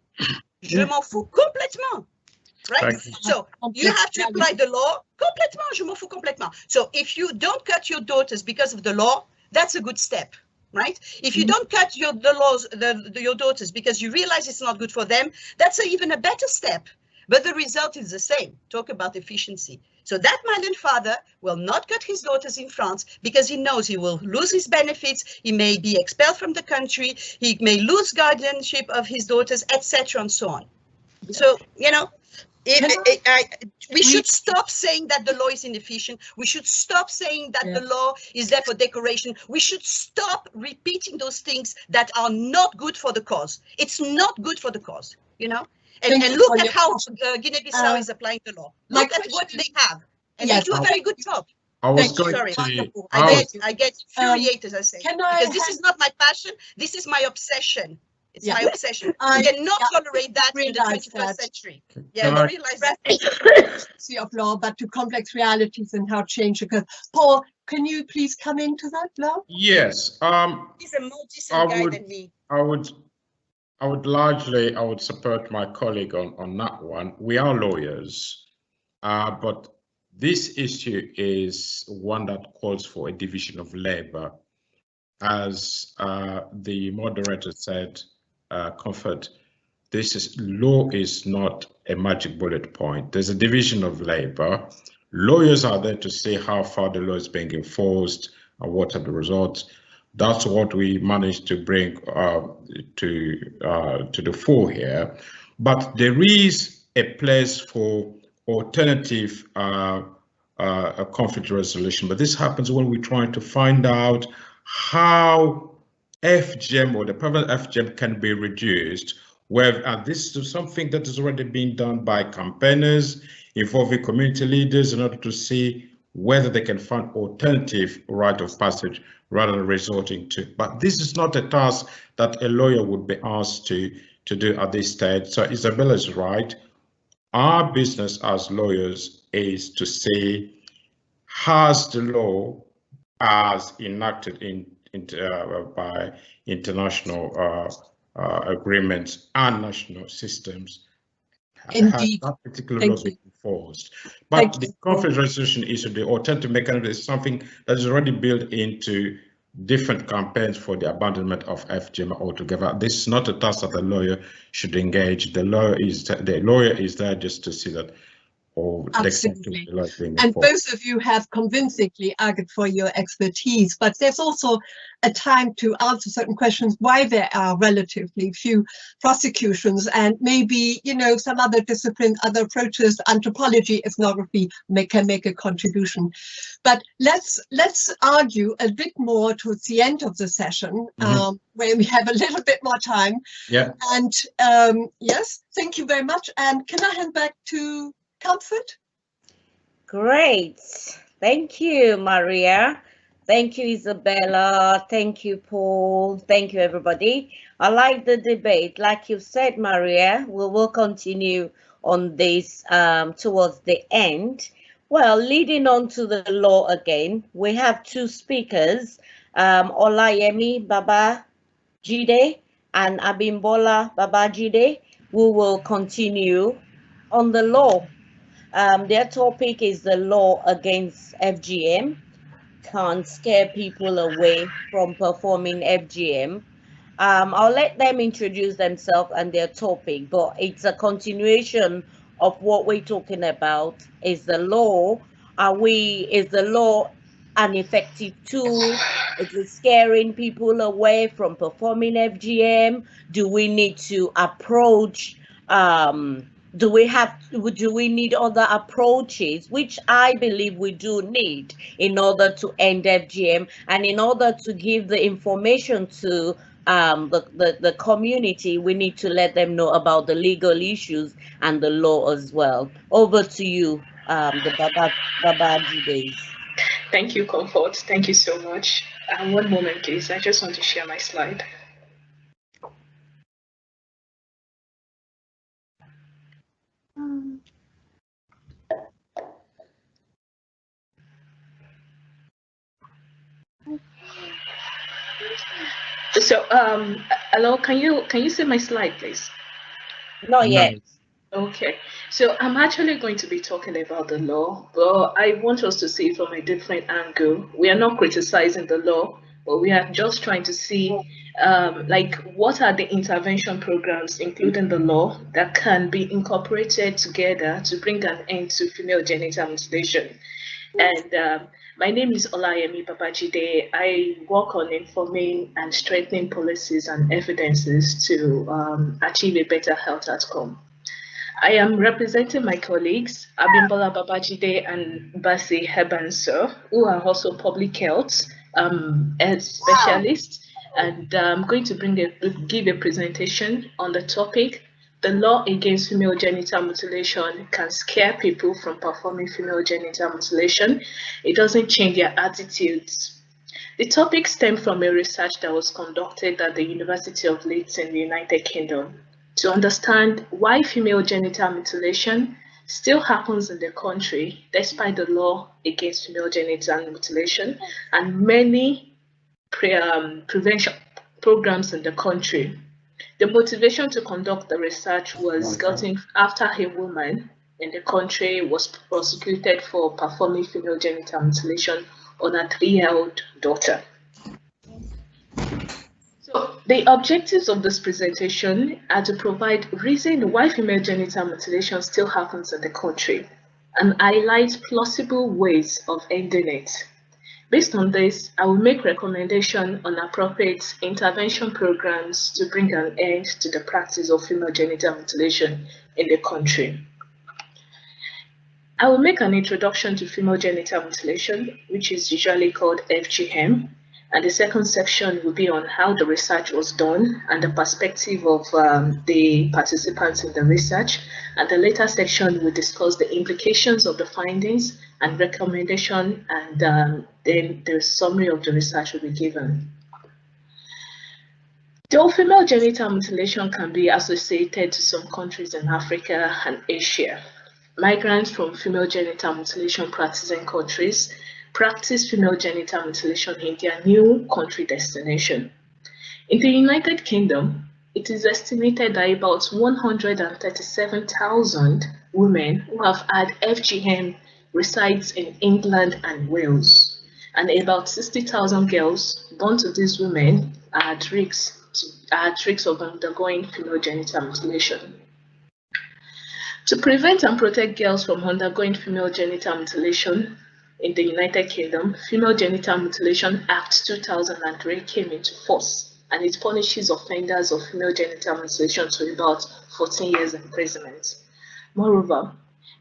Je m'en fous complètement. Right? So you have to apply the law complètement, je m'en fous complètement. So if you don't cut your daughters because of the law, that's a good step, right? If you don't cut your daughters because you realize it's not good for them, that's even a better step. But the result is the same. Talk about efficiency. So that Malian father will not cut his daughters in France because he knows he will lose his benefits, he may be expelled from the country, he may lose guardianship of his daughters, etc. and so on. So, you know, we should stop saying that the law is inefficient. We should stop saying that the law is there for decoration. We should stop repeating those things that are not good for the cause. It's not good for the cause, you know. And look at how Guinea-Bissau is applying the law. Look at what they have, and they do a very good job. I was going Sorry, to. I get infuriated, as I say, because this is not my passion. This is my obsession. It's my obsession. We cannot tolerate that in the 21st century. Yeah, I realize that. Of law, but to complex realities and how change occurs. Paul, can you please come into that now? Yes. He's a more decent guy than me. I would support my colleague on that one. We are lawyers, but this issue is one that calls for a division of labor. As the moderator said, Comfort, law is not a magic bullet point. There's a division of labor. Lawyers are there to say how far the law is being enforced and what are the results. That's what we managed to bring to the fore here. But there is a place for alternative conflict resolution. But this happens when we're trying to find out how FGM or the prevalent FGM can be reduced, where this is something that has already been done by campaigners involving community leaders in order to see whether they can find alternative rite of passage rather than resorting to. But this is not a task that a lawyer would be asked to do at this stage. So Isabella is right. Our business as lawyers is to say, has the law as enacted by international agreements and national systems, Indeed. that particular law being enforced. But the conflict resolution issue, the alternative mechanism, is something that is already built into different campaigns for the abandonment of FGM altogether. This is not a task that the lawyer should engage. The lawyer is there just to see that or the extent to Absolutely. which being And enforced. both of you have convincingly argued for your expertise, but there's also a time to answer certain questions why there are relatively few prosecutions, and maybe, you know, some other discipline, other approaches, anthropology, ethnography can make a contribution. But let's argue a bit more towards the end of the session, where we have a little bit more time. Yeah. And yes, thank you very much. And can I hand back to Comfort? Great. Thank you, Maria. Thank you, Isabella. Thank you, Paul. Thank you, everybody. I like the debate. Like you said, Maria, we will continue on this towards the end. Well, leading on to the law again, we have two speakers, Olayemi Babajide and Abimbola Babajide, who will continue on the law. Their topic is the law against FGM. Can't scare people away from performing FGM. I'll let them introduce themselves and their topic, but it's a continuation of what we're talking about. Is the law, is the law an effective tool? Is it scaring people away from performing FGM? Do we need to approach, do we need other approaches, which I believe we do need in order to end FGM and in order to give the information to the community? We need to let them know about the legal issues and the law as well. Over to you, the Babajides. Thank you, Comfort. Thank you so much. One moment, please. I just want to share my slide. So, hello, can you see my slide, please? Not yet. Okay, so I'm actually going to be talking about the law, but I want us to see it from a different angle. We are not criticizing the law, but we are just trying to see like what are the intervention programs, including the law, that can be incorporated together to bring an end to female genital mutilation. And my name is Olayemi Babajide. I work on informing and strengthening policies and evidences to achieve a better health outcome. I am representing my colleagues, Abimbola Babajide and Basi Hebanso, who are also public health specialists, and I'm going to give a presentation on the topic, the law against female genital mutilation can scare people from performing female genital mutilation. It doesn't change their attitudes. The topic stemmed from a research that was conducted at the University of Leeds in the United Kingdom to understand why female genital mutilation still happens in the country despite the law against female genital mutilation and many prevention programs in the country. The motivation to conduct the research was gotten after a woman in the country was prosecuted for performing female genital mutilation on a 3-year-old daughter. So the objectives of this presentation are to provide reason why female genital mutilation still happens in the country and highlight plausible ways of ending it. Based on this, I will make recommendations on appropriate intervention programs to bring an end to the practice of female genital mutilation in the country. I will make an introduction to female genital mutilation, which is usually called FGM, and the second section will be on how the research was done and the perspective of the participants in the research, and the later section will discuss the implications of the findings and recommendation, and then the summary of the research will be given. Though female genital mutilation can be associated to some countries in Africa and Asia, migrants from female genital mutilation practicing countries practice female genital mutilation in their new country destination. In the United Kingdom, it is estimated that about 137,000 women who have had FGM resides in England and Wales, and about 60,000 girls born to these women are at risk of undergoing female genital mutilation. To prevent and protect girls from undergoing female genital mutilation in the United Kingdom, Female Genital Mutilation Act 2003 came into force, and it punishes offenders of female genital mutilation to about 14 years imprisonment. Moreover,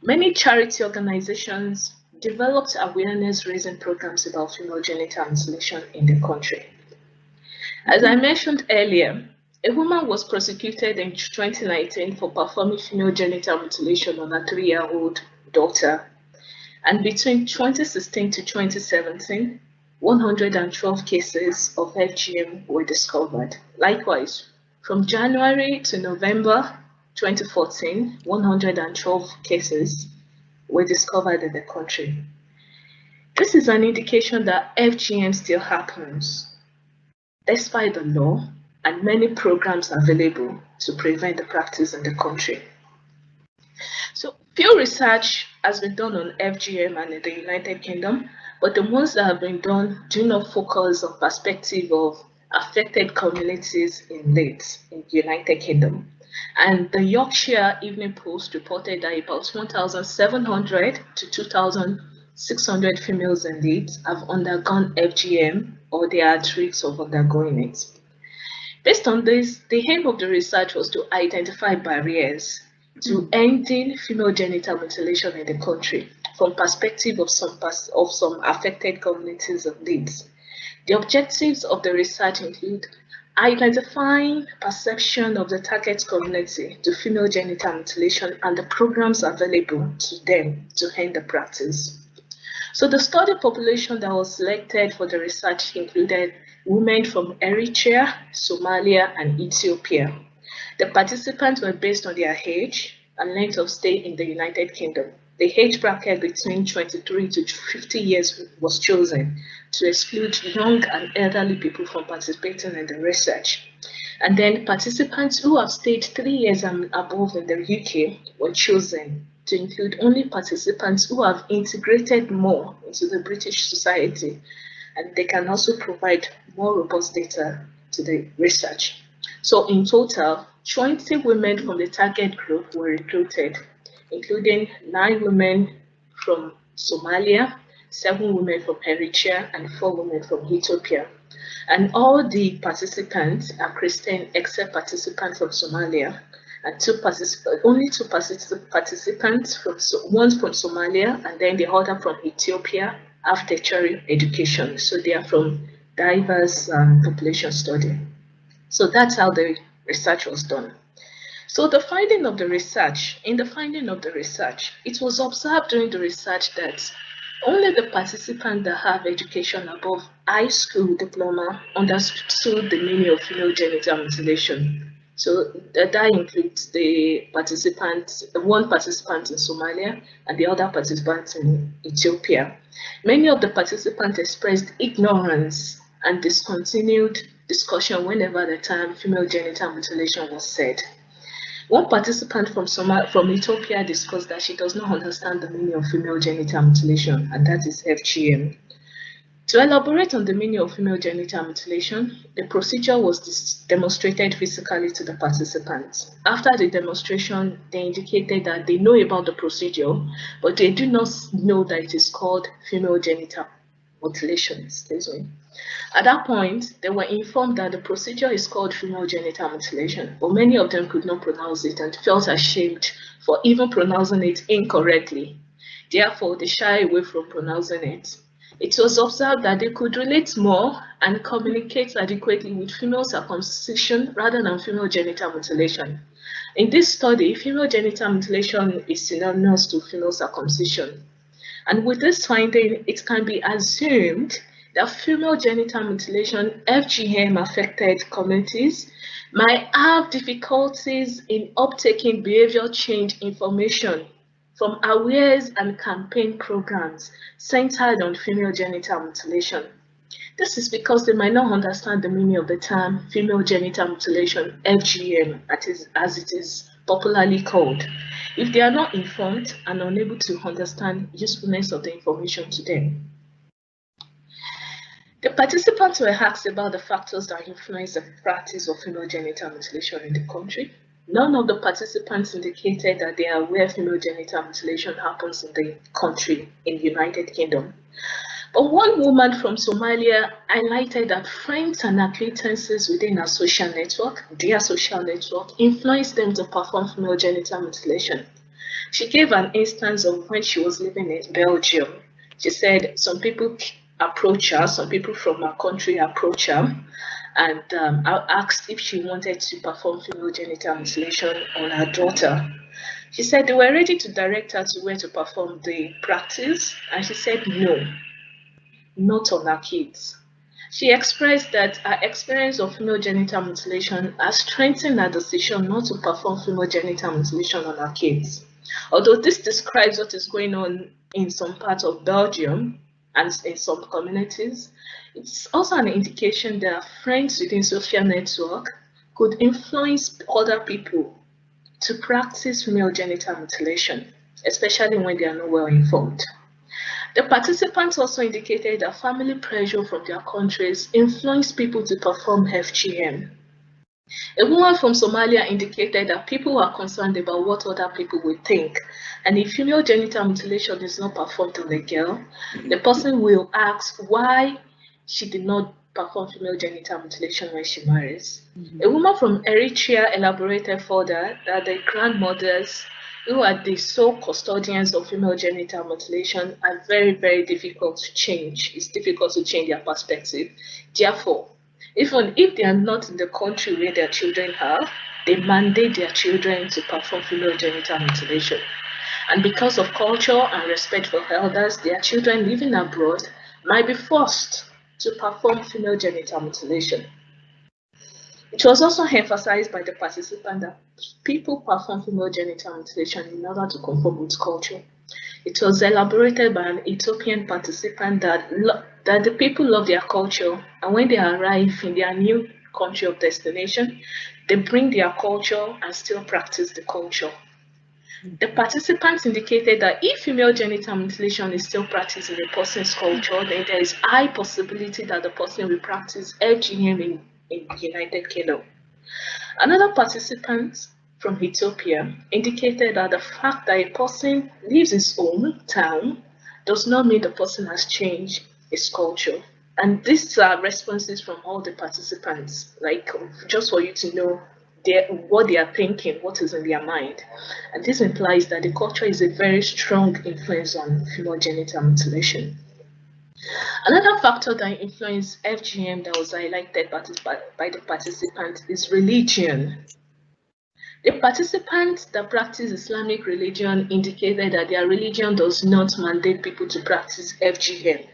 many charity organizations developed awareness-raising programs about female genital mutilation in the country. As I mentioned earlier, a woman was prosecuted in 2019 for performing female genital mutilation on a 3-year-old daughter. And between 2016 to 2017, 112 cases of FGM were discovered. Likewise, from January to November 2014, 112 cases were discovered in the country. This is an indication that FGM still happens, despite the law and many programs available to prevent the practice in the country. So few research has been done on FGM and in the United Kingdom, but the ones that have been done do not focus on perspective of affected communities in Leeds in the United Kingdom. And the Yorkshire Evening Post reported that about 1,700 to 2,600 females in Leeds have undergone FGM or they are at risk of undergoing it. Based on this, the aim of the research was to identify barriers to ending female genital mutilation in the country from perspective of some affected communities of Leeds. The objectives of the research include identifying perception of the target community to female genital mutilation and the programs available to them to end the practice. So the study population that was selected for the research included women from Eritrea, Somalia, and Ethiopia. The participants were based on their age and length of stay in the United Kingdom. The age bracket between 23 to 50 years was chosen to exclude young and elderly people from participating in the research. And then participants who have stayed 3 years and above in the UK were chosen to include only participants who have integrated more into the British society, and they can also provide more robust data to the research. So in total, 20 women from the target group were recruited, including 9 women from Somalia, 7 women from Eritrea, and 4 women from Ethiopia. And all the participants are Christian except participants from Somalia, and only 2 participants, one from Somalia and then the other from Ethiopia, have tertiary education. So they are from diverse population study. So that's how the research was done. So the finding of the research, it was observed during the research that only the participants that have education above high school diploma understood the meaning of female genital mutilation. So that includes the participants, one participant in Somalia and the other participant in Ethiopia. Many of the participants expressed ignorance and discontinued discussion whenever the term female genital mutilation was said. One participant from Ethiopia discussed that she does not understand the meaning of female genital mutilation, and that is FGM. To elaborate on the meaning of female genital mutilation, the procedure was demonstrated physically to the participants. After the demonstration, they indicated that they know about the procedure, but they do not know that it is called female genital mutilation. At that point, they were informed that the procedure is called female genital mutilation, but many of them could not pronounce it and felt ashamed for even pronouncing it incorrectly. Therefore, they shy away from pronouncing it. It was observed that they could relate more and communicate adequately with female circumcision rather than female genital mutilation. In this study, female genital mutilation is synonymous to female circumcision. And with this finding, it can be assumed that female genital mutilation, FGM affected communities might have difficulties in uptaking behavior change information from awareness and campaign programs centered on female genital mutilation. This is because they might not understand the meaning of the term female genital mutilation, FGM, as it is popularly called, if they are not informed and unable to understand usefulness of the information to them. The participants were asked about the factors that influence the practice of female genital mutilation in the country. None of the participants indicated that they are aware female genital mutilation happens in the country, in the United Kingdom. But one woman from Somalia highlighted that friends and acquaintances within her social network, their social network, influenced them to perform female genital mutilation. She gave an instance of when she was living in Belgium. She said some people approach her, some people from her country approach her, and asked if she wanted to perform female genital mutilation on her daughter. She said they were ready to direct her to where to perform the practice, and she said no, not on her kids. She expressed that her experience of female genital mutilation has strengthened her decision not to perform female genital mutilation on her kids. Although this describes what is going on in some parts of Belgium and in some communities, it's also an indication that friends within social network could influence other people to practice female genital mutilation, especially when they are not well informed. The participants also indicated that family pressure from their countries influenced people to perform FGM. A woman from Somalia indicated that people were concerned about what other people would think, and if female genital mutilation is not performed on a girl, the person will ask why she did not perform female genital mutilation when she marries. A woman from Eritrea elaborated further that the grandmothers who are the sole custodians of female genital mutilation are very, very difficult to change. It's difficult to change their perspective. Therefore, even if they are not in the country where their children are, they mandate their children to perform female genital mutilation. And because of culture and respect for elders, their children living abroad might be forced to perform female genital mutilation. It was also emphasized by the participant that people perform female genital mutilation in order to conform with culture. It was elaborated by an Ethiopian participant that the people love their culture, and when they arrive in their new country of destination, they bring their culture and still practice the culture. The participants indicated that if female genital mutilation is still practiced in a person's culture, then there is high possibility that the person will practice FGM in the United Kingdom. Another participant from Ethiopia indicated that the fact that a person leaves his hometown does not mean the person has changed his culture. And these are responses from all the participants, like just for you to know what they are thinking, what is in their mind. And this implies that the culture is a very strong influence on female genital mutilation. Another factor that influenced FGM that was highlighted by the participants is religion. The participants that practice Islamic religion indicated that their religion does not mandate people to practice FGM.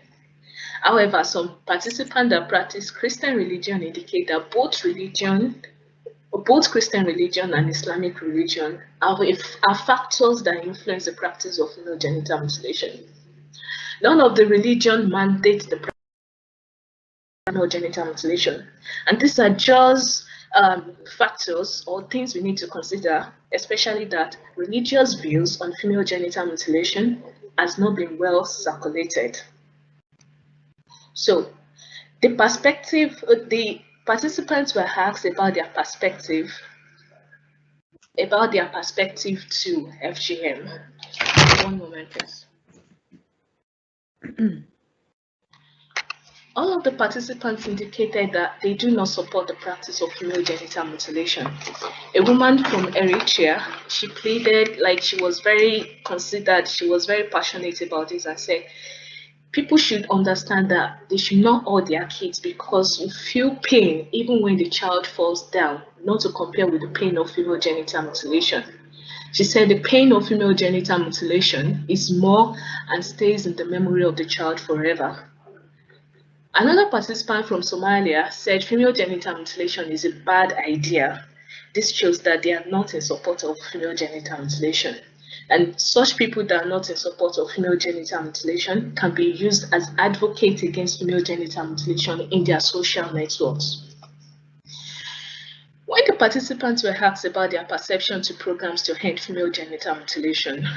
However, some participants that practice Christian religion indicate that both Christian religion and Islamic religion are factors that influence the practice of female genital mutilation. None of the religion mandates the practice of female genital mutilation, and these are just factors or things we need to consider, especially that religious views on female genital mutilation has not been well circulated. So, the participants were asked about their perspective to FGM. One moment, please. All of the participants indicated that they do not support the practice of female genital mutilation. A woman from Eritrea, she pleaded, like she was very considered, she was very passionate about this and said, people should understand that they should not hold their kids because you feel pain even when the child falls down, not to compare with the pain of female genital mutilation. She said the pain of female genital mutilation is more and stays in the memory of the child forever. Another participant from Somalia said female genital mutilation is a bad idea. This shows that they are not in support of female genital mutilation. And such people that are not in support of female genital mutilation can be used as advocates against female genital mutilation in their social networks. When the participants were asked about their perception to programs to end female genital mutilation,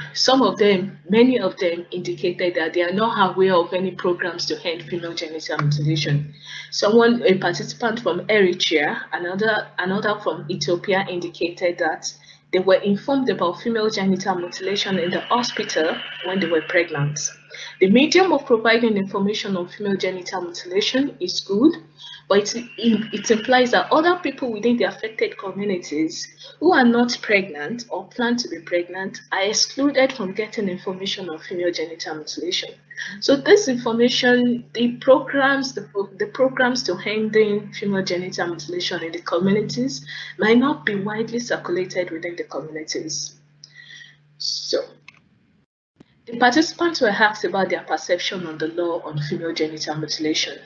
many of them indicated that they are not aware of any programs to end female genital mutilation. A participant from Eritrea, another from Ethiopia indicated that they were informed about female genital mutilation in the hospital when they were pregnant. The medium of providing information on female genital mutilation is good, but it implies that other people within the affected communities who are not pregnant or plan to be pregnant are excluded from getting information on female genital mutilation. So this information, the programs to ending female genital mutilation in the communities might not be widely circulated within the communities. So the participants were asked about their perception on the law on female genital mutilation.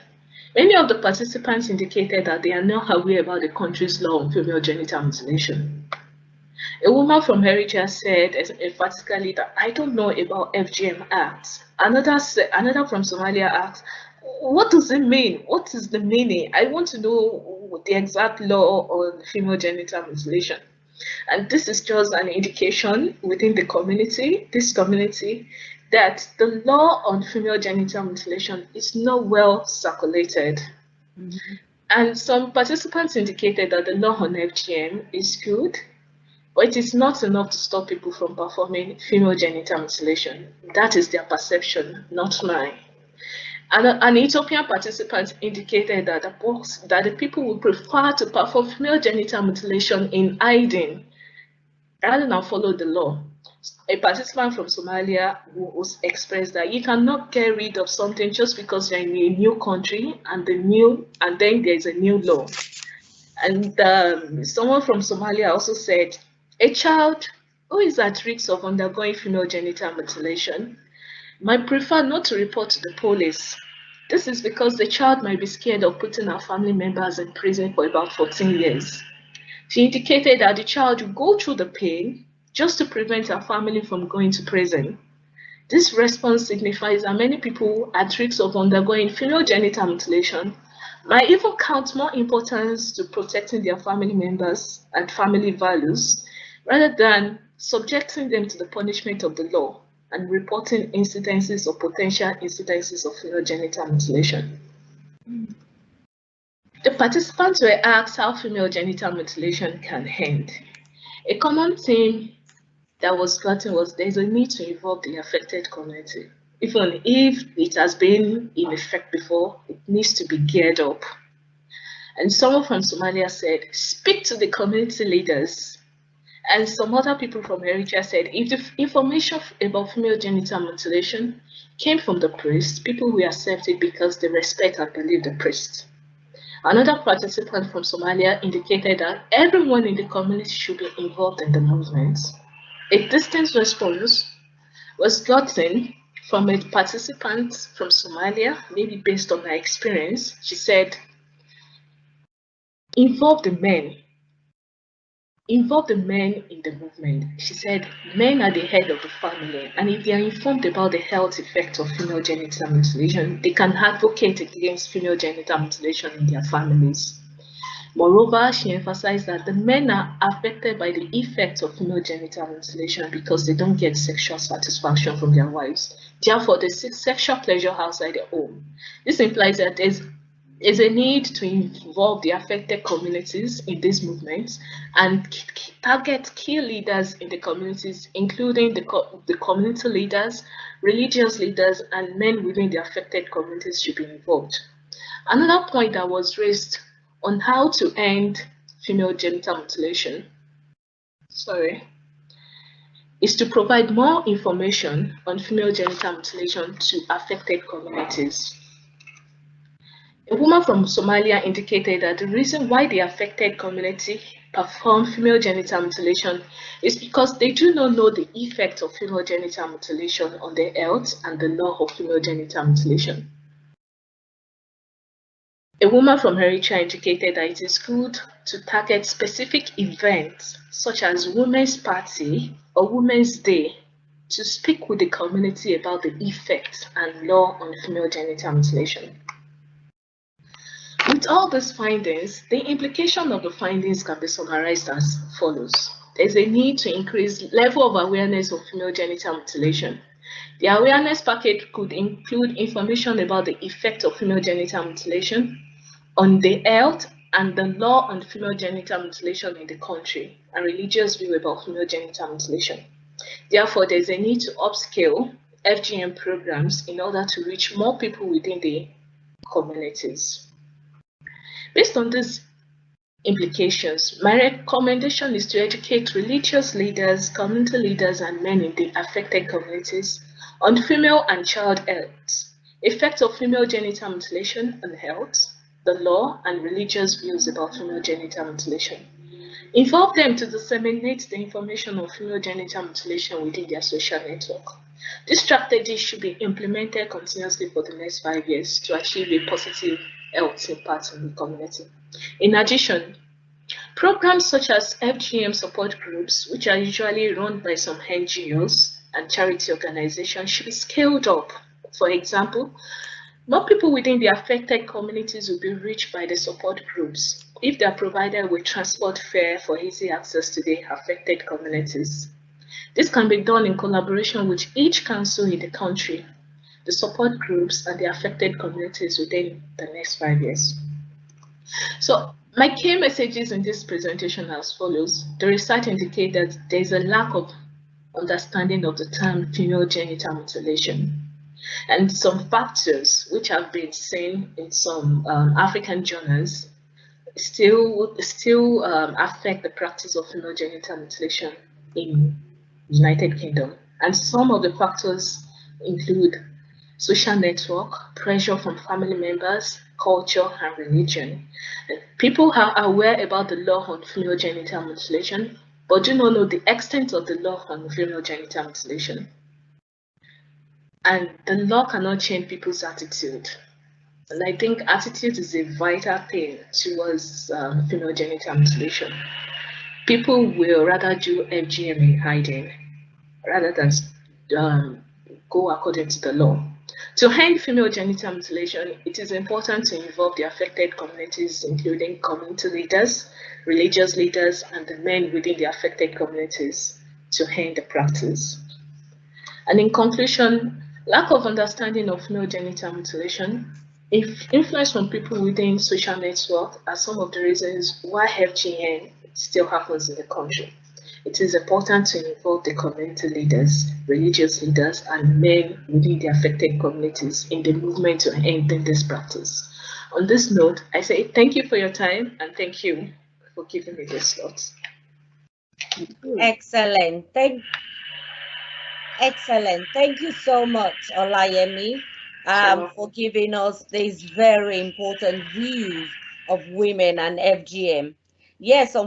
Many of the participants indicated that they are not aware about the country's law on female genital mutilation. A woman from Eritrea said emphatically that I don't know about FGM Act. Another from Somalia asked, what does it mean? What is the meaning? I want to know the exact law on female genital mutilation. And this is just an indication within the community, that the law on female genital mutilation is not well circulated. Mm-hmm. And some participants indicated that the law on FGM is good, but it is not enough to stop people from performing female genital mutilation. That is their perception, not mine. And an Ethiopian participant indicated that the people would prefer to perform female genital mutilation in hiding rather than follow the law. A participant from Somalia was expressed that you cannot get rid of something just because you're in a new country and then there's a new law. And someone from Somalia also said, a child who is at risk of undergoing female genital mutilation might prefer not to report to the police. This is because the child might be scared of putting her family members in prison for about 14 years. She indicated that the child would go through the pain just to prevent her family from going to prison. This response signifies that many people at risk of undergoing female genital mutilation might even count more importance to protecting their family members and family values rather than subjecting them to the punishment of the law and reporting incidences or potential incidences of female genital mutilation. The participants were asked how female genital mutilation can end. A common theme that was gotten was there's a need to involve the affected community. Even if it has been in effect before, it needs to be geared up. And someone from Somalia said, speak to the community leaders. And some other people from Eritrea said, if the information about female genital mutilation came from the priest, people will accept it because they respect and believe the priest. Another participant from Somalia indicated that everyone in the community should be involved in the movement. A distant response was gotten from a participant from Somalia, maybe based on her experience. She said, involve the men in the movement. She said, men are the head of the family, and if they are informed about the health effects of female genital mutilation, they can advocate against female genital mutilation in their families. Moreover, she emphasized that the men are affected by the effects of female genital mutilation because they don't get sexual satisfaction from their wives. Therefore, they seek sexual pleasure outside their home. This implies that there's a need to involve the affected communities in these movements and target key leaders in the communities, including the community leaders, religious leaders, and men within the affected communities should be involved. Another point that was raised on how to end female genital mutilation, is to provide more information on female genital mutilation to affected communities. A woman from Somalia indicated that the reason why the affected community perform female genital mutilation is because they do not know the effect of female genital mutilation on their health and the law of female genital mutilation. A woman from Eritrea indicated that it is good to target specific events such as Women's Party or Women's Day to speak with the community about the effects and law on female genital mutilation. With all these findings, the implication of the findings can be summarized as follows. There's a need to increase level of awareness of female genital mutilation. The awareness package could include information about the effect of female genital mutilation on the health and the law on female genital mutilation in the country and religious view about female genital mutilation. Therefore, there's a need to upscale FGM programs in order to reach more people within the communities. Based on these implications, my recommendation is to educate religious leaders, community leaders, and men in the affected communities on female and child health, effects of female genital mutilation on health, the law, and religious views about female genital mutilation. Involve them to disseminate the information on female genital mutilation within their social network. This strategy should be implemented continuously for the next 5 years to achieve a positive health impact in the community. In addition, programs such as FGM support groups, which are usually run by some NGOs and charity organizations, should be scaled up. For example, more people within the affected communities will be reached by the support groups if they are provided with transport fare for easy access to the affected communities. This can be done in collaboration with each council in the country, the support groups, and the affected communities within the next 5 years. So my key messages in this presentation are as follows. The research indicates that there is a lack of understanding of the term female genital mutilation, and some factors which have been seen in some African journals still affect the practice of female genital mutilation in United Kingdom. And some of the factors include social network, pressure from family members, culture, and religion. And people are aware about the law on female genital mutilation, but do not know the extent of the law on female genital mutilation. And the law cannot change people's attitude. And I think attitude is a vital thing towards female genital mutilation. People will rather do FGM in hiding rather than go according to the law. To end female genital mutilation, it is important to involve the affected communities, including community leaders, religious leaders, and the men within the affected communities to end the practice. And in conclusion, lack of understanding of female genital mutilation, influence from people within social network are some of the reasons why FGM still happens in the country. It is important to involve the community leaders, religious leaders, and men within the affected communities in the movement to end this practice. On this note, I say thank you for your time and thank you for giving me this slot. Excellent. Excellent. Thank you so much, Olayemi, for giving us these very important views of women and FGM. Yes,